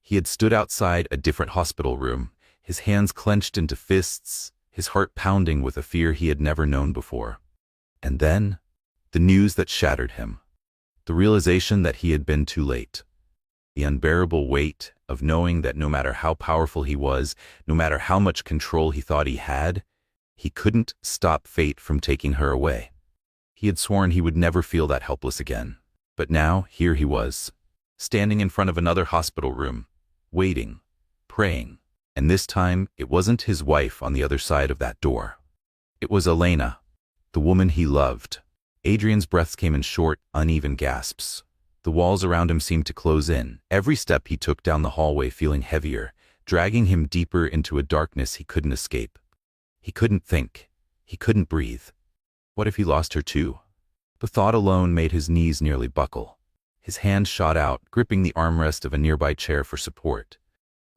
He had stood outside a different hospital room, his hands clenched into fists, his heart pounding with a fear he had never known before. And then, the news that shattered him. The realization that he had been too late. The unbearable weight of knowing that no matter how powerful he was, no matter how much control he thought he had, he couldn't stop fate from taking her away. He had sworn he would never feel that helpless again. But now, here he was, standing in front of another hospital room, waiting, praying. And this time, it wasn't his wife on the other side of that door. It was Elena, the woman he loved. Adrian's breaths came in short, uneven gasps. The walls around him seemed to close in, every step he took down the hallway feeling heavier, dragging him deeper into a darkness he couldn't escape. He couldn't think. He couldn't breathe. What if he lost her too? The thought alone made his knees nearly buckle. His hand shot out, gripping the armrest of a nearby chair for support.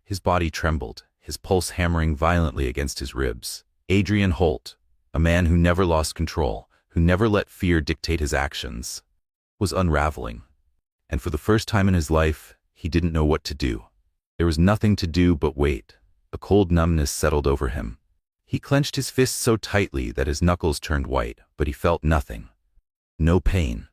His body trembled, his pulse hammering violently against his ribs. Adrian Holt, a man who never lost control, who never let fear dictate his actions, was unraveling. And for the first time in his life, he didn't know what to do. There was nothing to do but wait. A cold numbness settled over him. He clenched his fists so tightly that his knuckles turned white, but he felt nothing. No pain.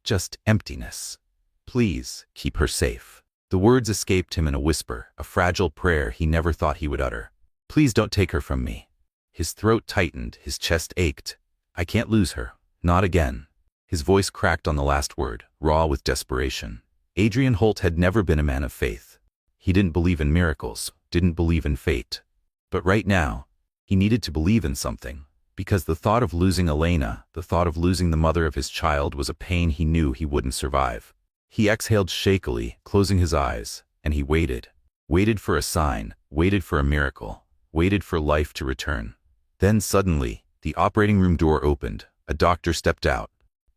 Just emptiness. Please, keep her safe. The words escaped him in a whisper, a fragile prayer he never thought he would utter. Please don't take her from me. His throat tightened, his chest ached. I can't lose her. Not again. His voice cracked on the last word, raw with desperation. Adrian Holt had never been a man of faith. He didn't believe in miracles, didn't believe in fate. But right now, he needed to believe in something, because the thought of losing Elena, the thought of losing the mother of his child was a pain he knew he wouldn't survive. He exhaled shakily, closing his eyes, and he waited. Waited for a sign, waited for a miracle, waited for life to return. Then suddenly, the operating room door opened. A doctor stepped out.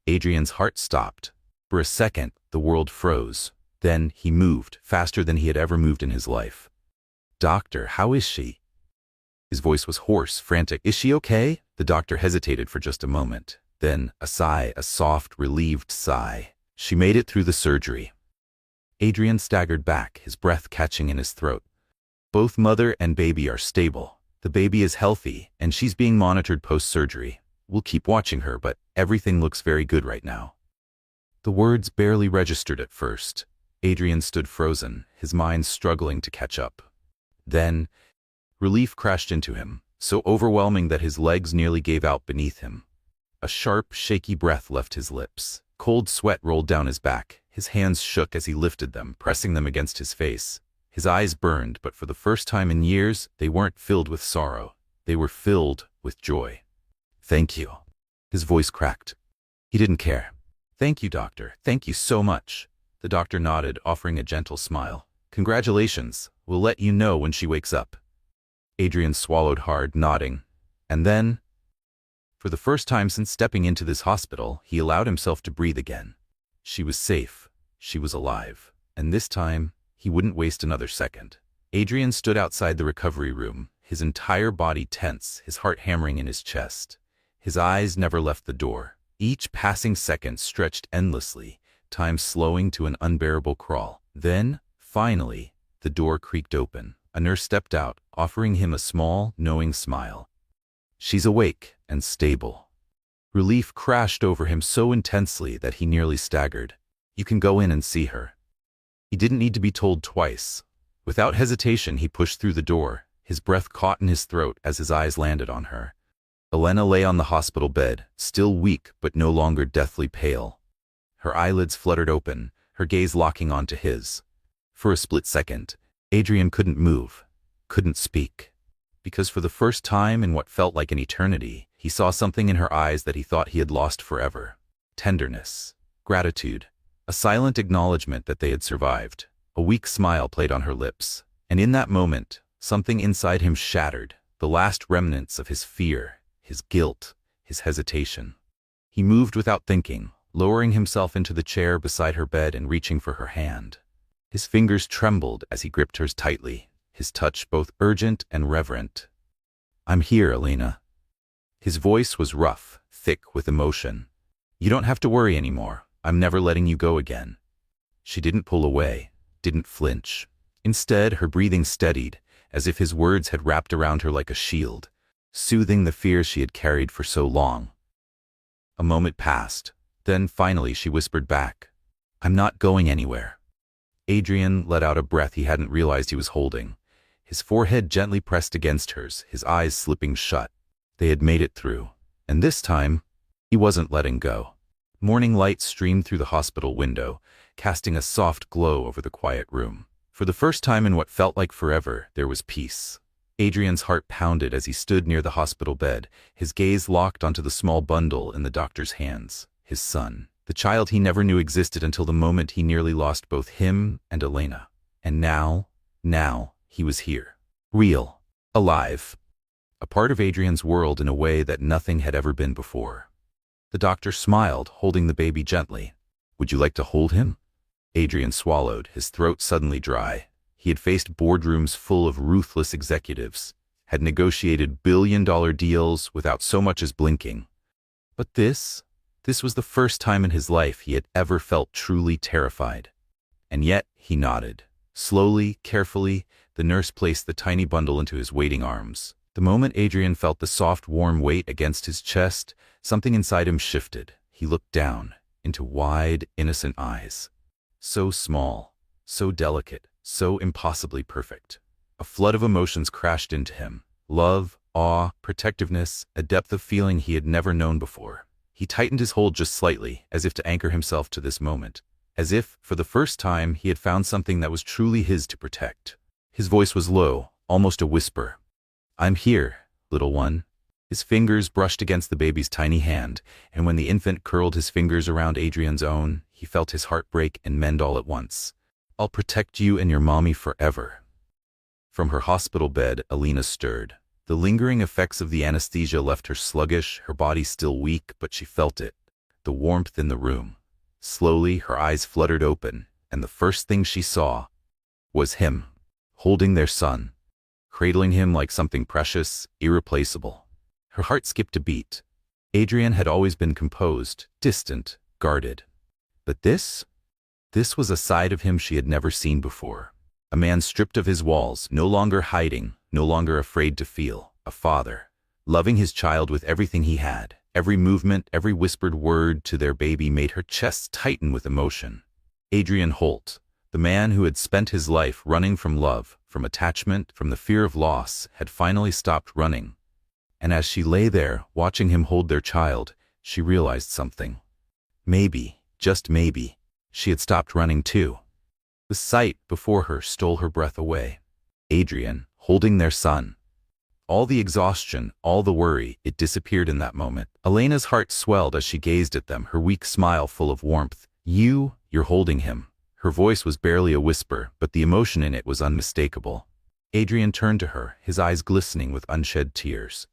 Adrian's heart stopped. For a second, the world froze. Then he moved, faster than he had ever moved in his life. Doctor, how is she? His voice was hoarse, frantic. Is she okay? The doctor hesitated for just a moment. Then, a sigh, a soft, relieved sigh. She made it through the surgery. Adrian staggered back, his breath catching in his throat. Both mother and baby are stable. The baby is healthy, and she's being monitored post-surgery. We'll keep watching her, but everything looks very good right now. The words barely registered at first. Adrian stood frozen, his mind struggling to catch up. Then, relief crashed into him, so overwhelming that his legs nearly gave out beneath him. A sharp, shaky breath left his lips. Cold sweat rolled down his back. His hands shook as he lifted them, pressing them against his face. His eyes burned, but for the first time in years, they weren't filled with sorrow. They were filled with joy. Thank you. His voice cracked. He didn't care. Thank you, doctor. Thank you so much. The doctor nodded, offering a gentle smile. Congratulations. We'll let you know when she wakes up. Adrian swallowed hard, nodding. And then, for the first time since stepping into this hospital, he allowed himself to breathe again. She was safe. She was alive. And this time, he wouldn't waste another second. Adrian stood outside the recovery room, his entire body tense, his heart hammering in his chest. His eyes never left the door. Each passing second stretched endlessly, time slowing to an unbearable crawl. Then, finally, the door creaked open. A nurse stepped out, offering him a small, knowing smile. She's awake and stable. Relief crashed over him so intensely that he nearly staggered. You can go in and see her. He didn't need to be told twice. Without hesitation, he pushed through the door. His breath caught in his throat as his eyes landed on her. Elena lay on the hospital bed, still weak but no longer deathly pale. Her eyelids fluttered open, her gaze locking onto his. For a split second, Adrian couldn't move, couldn't speak. Because for the first time in what felt like an eternity, he saw something in her eyes that he thought he had lost forever. Tenderness, gratitude, a silent acknowledgement that they had survived. A weak smile played on her lips, and in that moment, something inside him shattered, the last remnants of his fear, his guilt, his hesitation. He moved without thinking, lowering himself into the chair beside her bed and reaching for her hand. His fingers trembled as he gripped hers tightly, his touch both urgent and reverent. I'm here, Elena. His voice was rough, thick with emotion. You don't have to worry anymore. I'm never letting you go again. She didn't pull away, didn't flinch. Instead, her breathing steadied, as if his words had wrapped around her like a shield, soothing the fear she had carried for so long. A moment passed. Then finally she whispered back, I'm not going anywhere. Adrian let out a breath he hadn't realized he was holding. His forehead gently pressed against hers, his eyes slipping shut. They had made it through. And this time, he wasn't letting go. Morning light streamed through the hospital window, casting a soft glow over the quiet room. For the first time in what felt like forever, there was peace. Adrian's heart pounded as he stood near the hospital bed, his gaze locked onto the small bundle in the doctor's hands. His son. The child he never knew existed until the moment he nearly lost both him and Elena. And now, he was here. Real. Alive. A part of Adrian's world in a way that nothing had ever been before. The doctor smiled, holding the baby gently. "Would you like to hold him?" Adrian swallowed, his throat suddenly dry. He had faced boardrooms full of ruthless executives, had negotiated billion-dollar deals without so much as blinking. But this was the first time in his life he had ever felt truly terrified. And yet, he nodded. Slowly, carefully, the nurse placed the tiny bundle into his waiting arms. The moment Adrian felt the soft, warm weight against his chest, something inside him shifted. He looked down into wide, innocent eyes. So small, so delicate, so impossibly perfect. A flood of emotions crashed into him. Love, awe, protectiveness, a depth of feeling he had never known before. He tightened his hold just slightly, as if to anchor himself to this moment. As if, for the first time, he had found something that was truly his to protect. His voice was low, almost a whisper. "I'm here, little one." His fingers brushed against the baby's tiny hand, and when the infant curled his fingers around Adrian's own, he felt his heart break and mend all at once. "I'll protect you and your mommy forever." From her hospital bed, Elena stirred. The lingering effects of the anesthesia left her sluggish, her body still weak, but she felt it. The warmth in the room. Slowly, her eyes fluttered open, and the first thing she saw was him, holding their son, cradling him like something precious, irreplaceable. Her heart skipped a beat. Adrian had always been composed, distant, guarded. But this was a side of him she had never seen before. A man stripped of his walls, no longer hiding, no longer afraid to feel. A father, loving his child with everything he had. Every movement, every whispered word to their baby made her chest tighten with emotion. Adrian Holt, the man who had spent his life running from love, from attachment, from the fear of loss, had finally stopped running. And as she lay there, watching him hold their child, she realized something. Maybe, just maybe, she had stopped running too. The sight before her stole her breath away. Adrian, holding their son. All the exhaustion, all the worry, it disappeared in that moment. Elena's heart swelled as she gazed at them, her weak smile full of warmth. You're holding him." Her voice was barely a whisper, but the emotion in it was unmistakable. Adrian turned to her, his eyes glistening with unshed tears.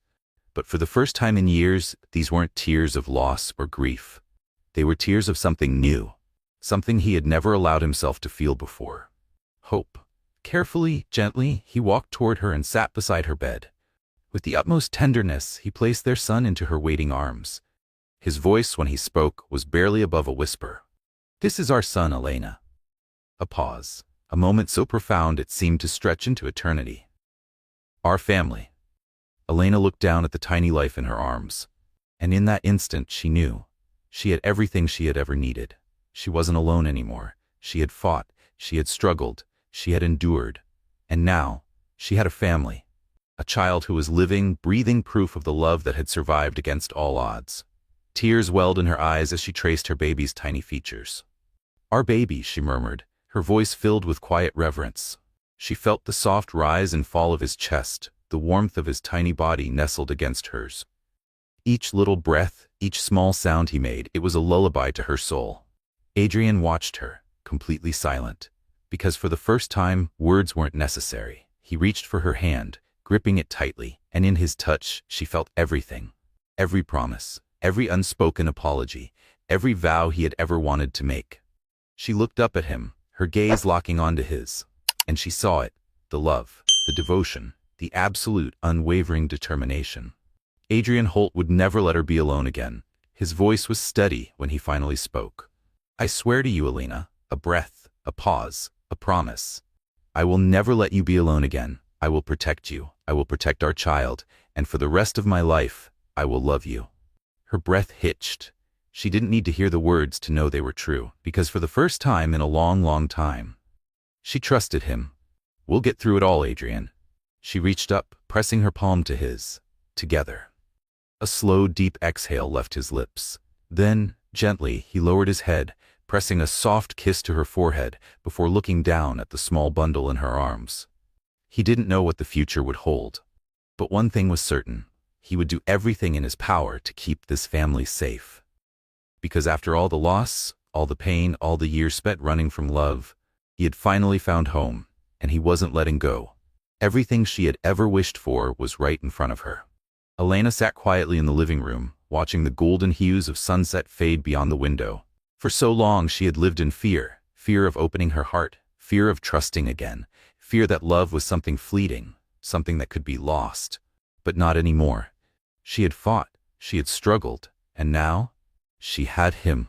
But for the first time in years, these weren't tears of loss or grief. They were tears of something new, something he had never allowed himself to feel before. Hope. Carefully, gently, he walked toward her and sat beside her bed. With the utmost tenderness, he placed their son into her waiting arms. His voice, when he spoke, was barely above a whisper. "This is our son, Elena." A pause. A moment so profound it seemed to stretch into eternity. "Our family." Elena looked down at the tiny life in her arms. And in that instant she knew. She had everything she had ever needed. She wasn't alone anymore. She had fought. She had struggled. She had endured. And now, she had a family. A child who was living, breathing proof of the love that had survived against all odds. Tears welled in her eyes as she traced her baby's tiny features. "Our baby," she murmured, her voice filled with quiet reverence. She felt the soft rise and fall of his chest, the warmth of his tiny body nestled against hers. Each little breath, each small sound he made, it was a lullaby to her soul. Adrian watched her, completely silent, because for the first time, words weren't necessary. He reached for her hand, gripping it tightly, and in his touch, she felt everything. Every promise, every unspoken apology, every vow he had ever wanted to make. She looked up at him, her gaze locking onto his, and she saw it, the love, the devotion, the absolute, unwavering determination. Adrian Holt would never let her be alone again. His voice was steady when he finally spoke. "I swear to you, Elena," a breath, a pause, a promise. "I will never let you be alone again. I will protect you. I will protect our child, and for the rest of my life, I will love you." Her breath hitched. She didn't need to hear the words to know they were true, because for the first time in a long, long time, she trusted him. "We'll get through it all, Adrian." She reached up, pressing her palm to his. Together. A slow, deep exhale left his lips. Then, gently, he lowered his head, pressing a soft kiss to her forehead before looking down at the small bundle in her arms. He didn't know what the future would hold. But one thing was certain. He would do everything in his power to keep this family safe. Because after all the loss, all the pain, all the years spent running from love, he had finally found home, and he wasn't letting go. Everything she had ever wished for was right in front of her. Elena sat quietly in the living room, watching the golden hues of sunset fade beyond the window. For so long she had lived in fear, fear of opening her heart, fear of trusting again, fear that love was something fleeting, something that could be lost. But not anymore. She had fought, she had struggled, and now she had him.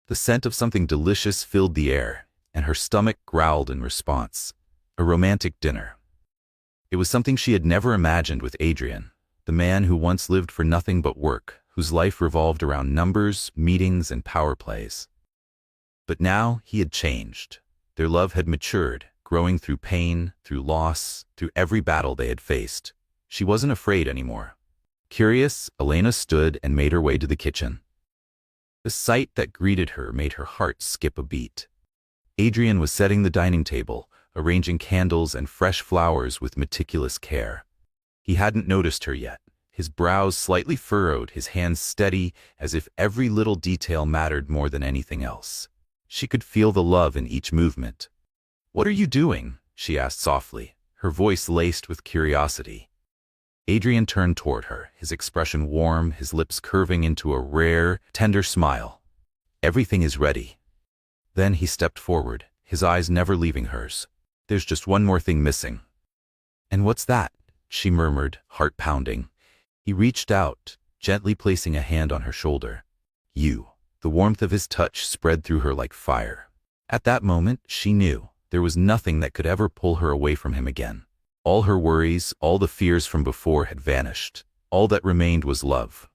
The scent of something delicious filled the air, and her stomach growled in response. A romantic dinner. It was something she had never imagined with Adrian, the man who once lived for nothing but work, whose life revolved around numbers, meetings, and power plays. But now he had changed. Their love had matured, growing through pain, through loss, through every battle they had faced. She wasn't afraid anymore. Curious, Elena stood and made her way to the kitchen. The sight that greeted her made her heart skip a beat. Adrian was setting the dining table, arranging candles and fresh flowers with meticulous care. He hadn't noticed her yet, his brows slightly furrowed, his hands steady, as if every little detail mattered more than anything else. She could feel the love in each movement. "What are you doing?" she asked softly, her voice laced with curiosity. Adrian turned toward her, his expression warm, his lips curving into a rare, tender smile. "Everything is ready." Then he stepped forward, his eyes never leaving hers. "There's just one more thing missing." "And what's that?" she murmured, heart pounding. He reached out, gently placing a hand on her shoulder. "You." The warmth of his touch spread through her like fire. At that moment, she knew there was nothing that could ever pull her away from him again. All her worries, all the fears from before had vanished. All that remained was love.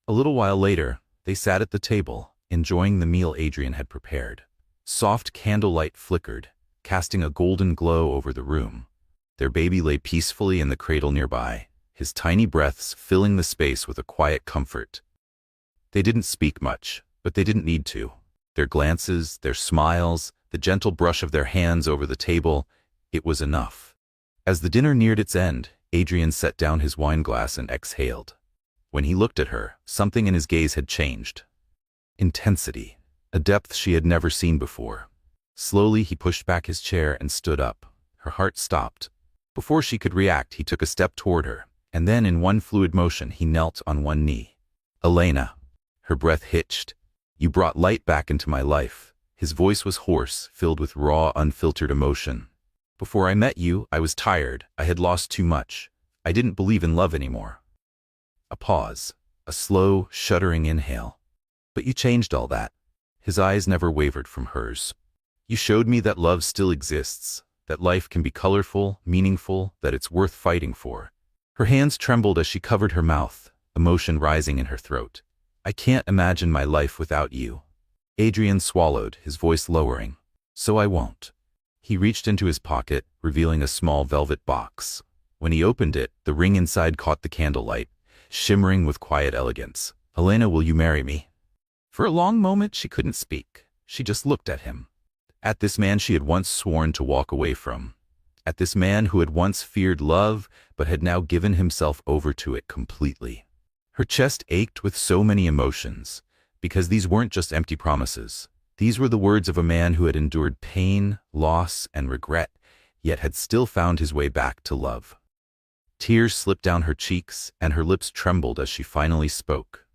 A little while later, they sat at the table, enjoying the meal Adrian had prepared. Soft candlelight flickered, casting a golden glow over the room. Their baby lay peacefully in the cradle nearby, his tiny breaths filling the space with a quiet comfort. They didn't speak much, but they didn't need to. Their glances, their smiles, the gentle brush of their hands over the table, it was enough. As the dinner neared its end, Adrian set down his wineglass and exhaled. When he looked at her, something in his gaze had changed. Intensity, a depth she had never seen before. Slowly he pushed back his chair and stood up. Her heart stopped. Before she could react, he took a step toward her, and then in one fluid motion he knelt on one knee. "Elena." Her breath hitched. "You brought light back into my life." His voice was hoarse, filled with raw, unfiltered emotion. "Before I met you, I was tired. I had lost too much. I didn't believe in love anymore." A pause, a slow, shuddering inhale. "But you changed all that." His eyes never wavered from hers. "You showed me that love still exists, that life can be colorful, meaningful, that it's worth fighting for." Her hands trembled as she covered her mouth, emotion rising in her throat. "I can't imagine my life without you." Adrian swallowed, his voice lowering. "So I won't." He reached into his pocket, revealing a small velvet box. When he opened it, the ring inside caught the candlelight, shimmering with quiet elegance. "Elena, will you marry me?" For a long moment she couldn't speak. She just looked at him. At this man she had once sworn to walk away from. At this man who had once feared love, but had now given himself over to it completely. Her chest ached with so many emotions, because these weren't just empty promises. These were the words of a man who had endured pain, loss, and regret, yet had still found his way back to love. Tears slipped down her cheeks, and her lips trembled as she finally spoke.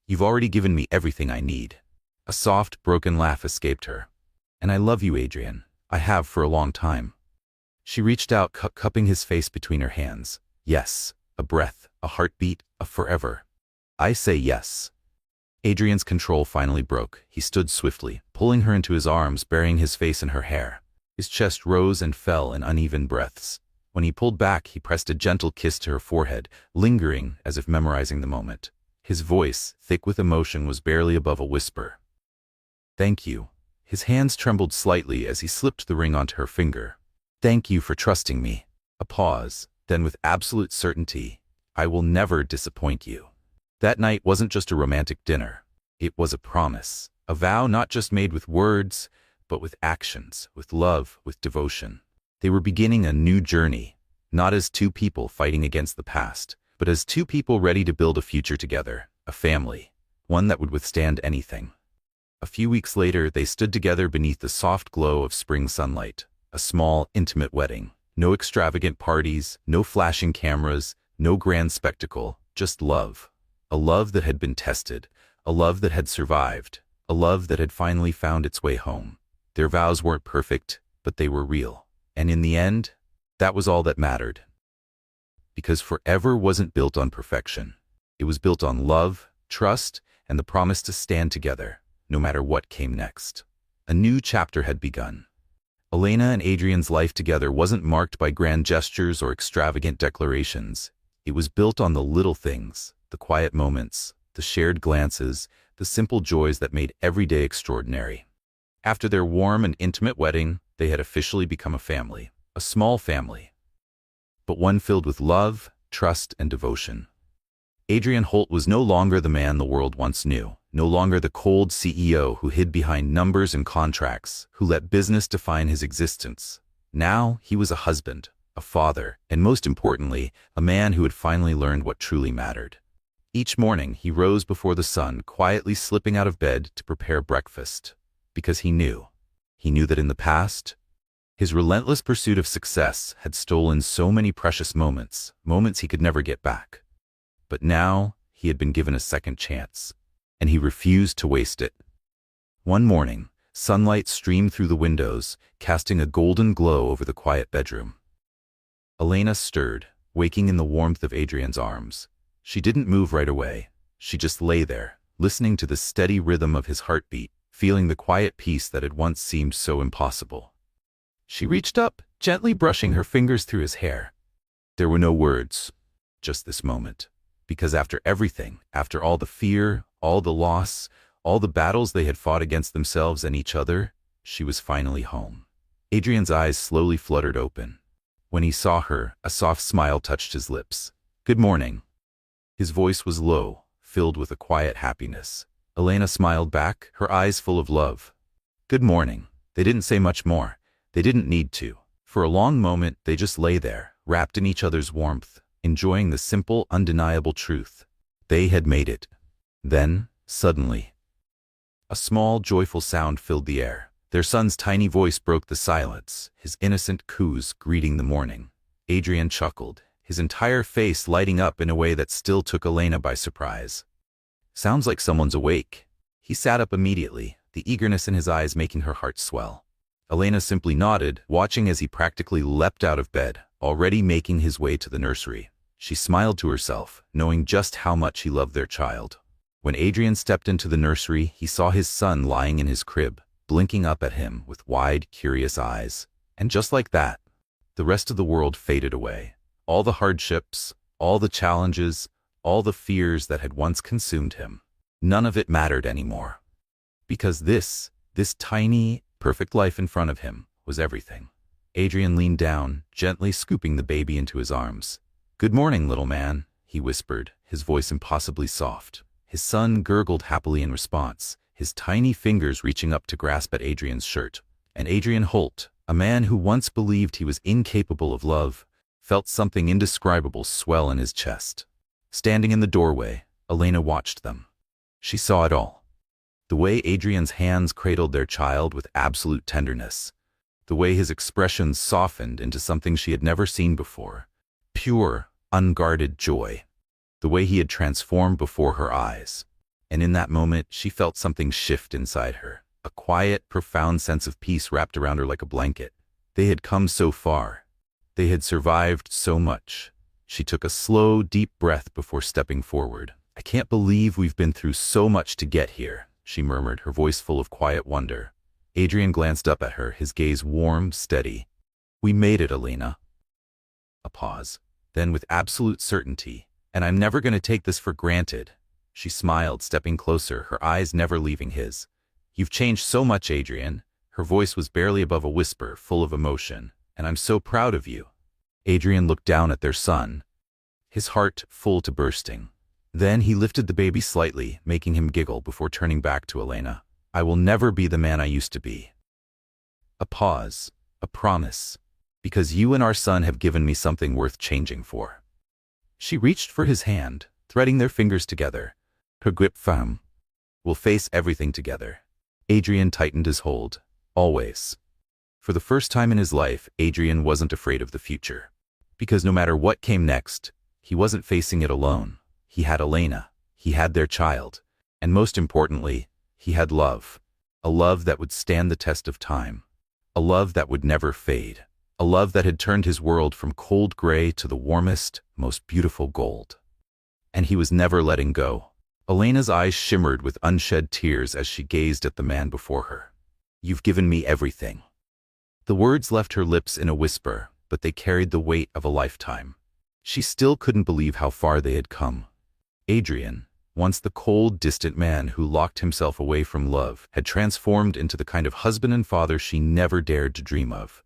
"You've already given me everything I need." A soft, broken laugh escaped her. "And I love you, Adrian. I have for a long time." She reached out, cupping his face between her hands. "Yes, a breath, a heartbeat, a forever. I say yes." Adrian's control finally broke. He stood swiftly, pulling her into his arms, burying his face in her hair. His chest rose and fell in uneven breaths. When he pulled back, he pressed a gentle kiss to her forehead, lingering as if memorizing the moment. His voice, thick with emotion, was barely above a whisper. "Thank you." His hands trembled slightly as he slipped the ring onto her finger. "Thank you for trusting me." A pause, then with absolute certainty, "I will never disappoint you." That night wasn't just a romantic dinner. It was a promise, a vow not just made with words, but with actions, with love, with devotion. They were beginning a new journey, not as two people fighting against the past, but as two people ready to build a future together, a family, one that would withstand anything. A few weeks later, they stood together beneath the soft glow of spring sunlight, a small, intimate wedding. No extravagant parties, no flashing cameras, no grand spectacle, just love. A love that had been tested, a love that had survived, a love that had finally found its way home. Their vows weren't perfect, but they were real. And in the end, that was all that mattered. Because forever wasn't built on perfection. It was built on love, trust, and the promise to stand together, no matter what came next. A new chapter had begun. Elena and Adrian's life together wasn't marked by grand gestures or extravagant declarations. It was built on the little things, the quiet moments, the shared glances, the simple joys that made every day extraordinary. After their warm and intimate wedding, they had officially become a family, a small family, but one filled with love, trust, and devotion. Adrian Holt was no longer the man the world once knew, no longer the cold CEO who hid behind numbers and contracts, who let business define his existence. Now he was a husband, a father, and most importantly, a man who had finally learned what truly mattered. Each morning he rose before the sun, quietly slipping out of bed to prepare breakfast, because he knew that in the past, his relentless pursuit of success had stolen so many precious moments he could never get back. But now he had been given a second chance, and he refused to waste it. One morning, sunlight streamed through the windows, casting a golden glow over the quiet bedroom. Elena stirred, waking in the warmth of Adrian's arms. She didn't move right away. She just lay there, listening to the steady rhythm of his heartbeat, feeling the quiet peace that had once seemed so impossible. She reached up, gently brushing her fingers through his hair. There were no words, just this moment. Because after everything, after all the fear, all the loss, all the battles they had fought against themselves and each other, she was finally home. Adrian's eyes slowly fluttered open. When he saw her, a soft smile touched his lips. "Good morning." His voice was low, filled with a quiet happiness. Elena smiled back, her eyes full of love. "Good morning." They didn't say much more. They didn't need to. For a long moment, they just lay there, wrapped in each other's warmth, enjoying the simple, undeniable truth. They had made it. Then, suddenly, a small, joyful sound filled the air. Their son's tiny voice broke the silence, his innocent coos greeting the morning. Adrian chuckled, his entire face lighting up in a way that still took Elena by surprise. "Sounds like someone's awake." He sat up immediately, the eagerness in his eyes making her heart swell. Elena simply nodded, watching as he practically leapt out of bed, already making his way to the nursery. She smiled to herself, knowing just how much he loved their child. When Adrian stepped into the nursery, he saw his son lying in his crib, blinking up at him with wide, curious eyes. And just like that, the rest of the world faded away. All the hardships, all the challenges, all the fears that had once consumed him. None of it mattered anymore. Because this tiny, perfect life in front of him was everything. Adrian leaned down, gently scooping the baby into his arms. "Good morning, little man," he whispered, his voice impossibly soft. His son gurgled happily in response, his tiny fingers reaching up to grasp at Adrian's shirt. And Adrian Holt, a man who once believed he was incapable of love, felt something indescribable swell in his chest. Standing in the doorway, Elena watched them. She saw it all. The way Adrian's hands cradled their child with absolute tenderness. The way his expressions softened into something she had never seen before. Pure, unguarded joy. The way he had transformed before her eyes. And in that moment, she felt something shift inside her. A quiet, profound sense of peace wrapped around her like a blanket. They had come so far. They had survived so much. She took a slow, deep breath before stepping forward. "I can't believe we've been through so much to get here," she murmured, her voice full of quiet wonder. Adrian glanced up at her, his gaze warm, steady. "We made it, Elena." A pause. Then with absolute certainty, "And I'm never going to take this for granted." She smiled, stepping closer, her eyes never leaving his. "You've changed so much, Adrian." Her voice was barely above a whisper, full of emotion. "And I'm so proud of you." Adrian looked down at their son, his heart full to bursting. Then he lifted the baby slightly, making him giggle before turning back to Elena. "I will never be the man I used to be." A pause, a promise. Because you and our son have given me something worth changing for. She reached for his hand, threading their fingers together. Her grip firm. We'll face everything together. Adrian tightened his hold. Always. For the first time in his life, Adrian wasn't afraid of the future. Because no matter what came next, he wasn't facing it alone. He had Elena. He had their child. And most importantly, he had love. A love that would stand the test of time. A love that would never fade. A love that had turned his world from cold gray to the warmest, most beautiful gold. And he was never letting go. Elena's eyes shimmered with unshed tears as she gazed at the man before her. You've given me everything. The words left her lips in a whisper, but they carried the weight of a lifetime. She still couldn't believe how far they had come. Adrian, once the cold, distant man who locked himself away from love, had transformed into the kind of husband and father she never dared to dream of.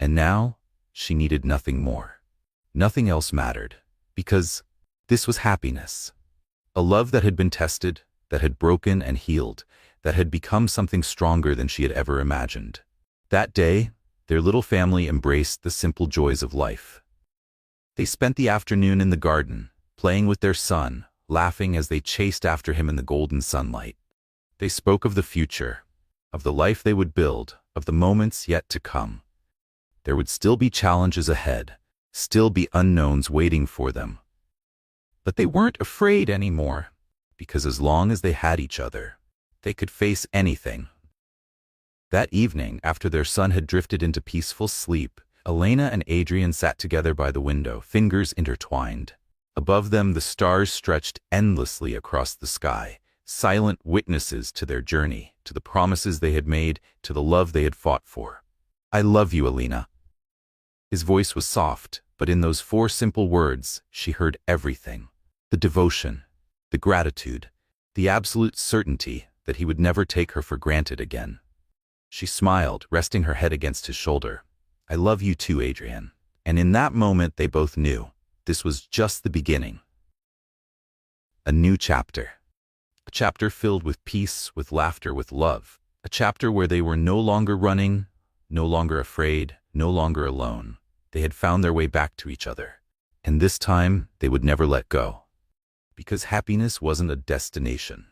And now, she needed nothing more. Nothing else mattered, because this was happiness. A love that had been tested, that had broken and healed, that had become something stronger than she had ever imagined. That day, their little family embraced the simple joys of life. They spent the afternoon in the garden, playing with their son, laughing as they chased after him in the golden sunlight. They spoke of the future, of the life they would build, of the moments yet to come. There would still be challenges ahead, still be unknowns waiting for them. But they weren't afraid anymore, because as long as they had each other, they could face anything. That evening, after their son had drifted into peaceful sleep, Elena and Adrian sat together by the window, fingers intertwined. Above them, the stars stretched endlessly across the sky, silent witnesses to their journey, to the promises they had made, to the love they had fought for. I love you, Elena. His voice was soft, but in those 4 simple words, she heard everything. The devotion, the gratitude, the absolute certainty that he would never take her for granted again. She smiled, resting her head against his shoulder. I love you too, Adrian. And in that moment, they both knew this was just the beginning. A new chapter. A chapter filled with peace, with laughter, with love. A chapter where they were no longer running, no longer afraid, no longer alone. They had found their way back to each other. And this time, they would never let go. Because happiness wasn't a destination.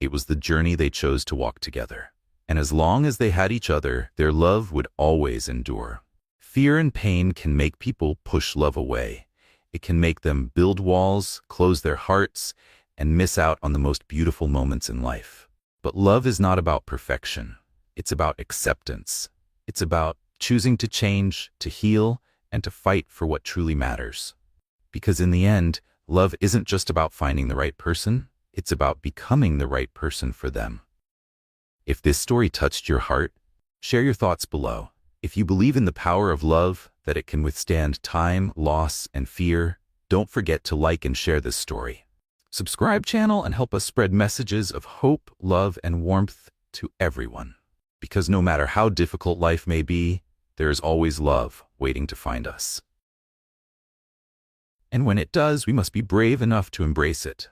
It was the journey they chose to walk together. And as long as they had each other, their love would always endure. Fear and pain can make people push love away. It can make them build walls, close their hearts, and miss out on the most beautiful moments in life. But love is not about perfection. It's about acceptance. It's about choosing to change, to heal, and to fight for what truly matters. Because in the end, love isn't just about finding the right person, it's about becoming the right person for them. If this story touched your heart, share your thoughts below. If you believe in the power of love, that it can withstand time, loss, and fear, don't forget to like and share this story. Subscribe channel and help us spread messages of hope, love, and warmth to everyone. Because no matter how difficult life may be, there is always love waiting to find us. And when it does, we must be brave enough to embrace it.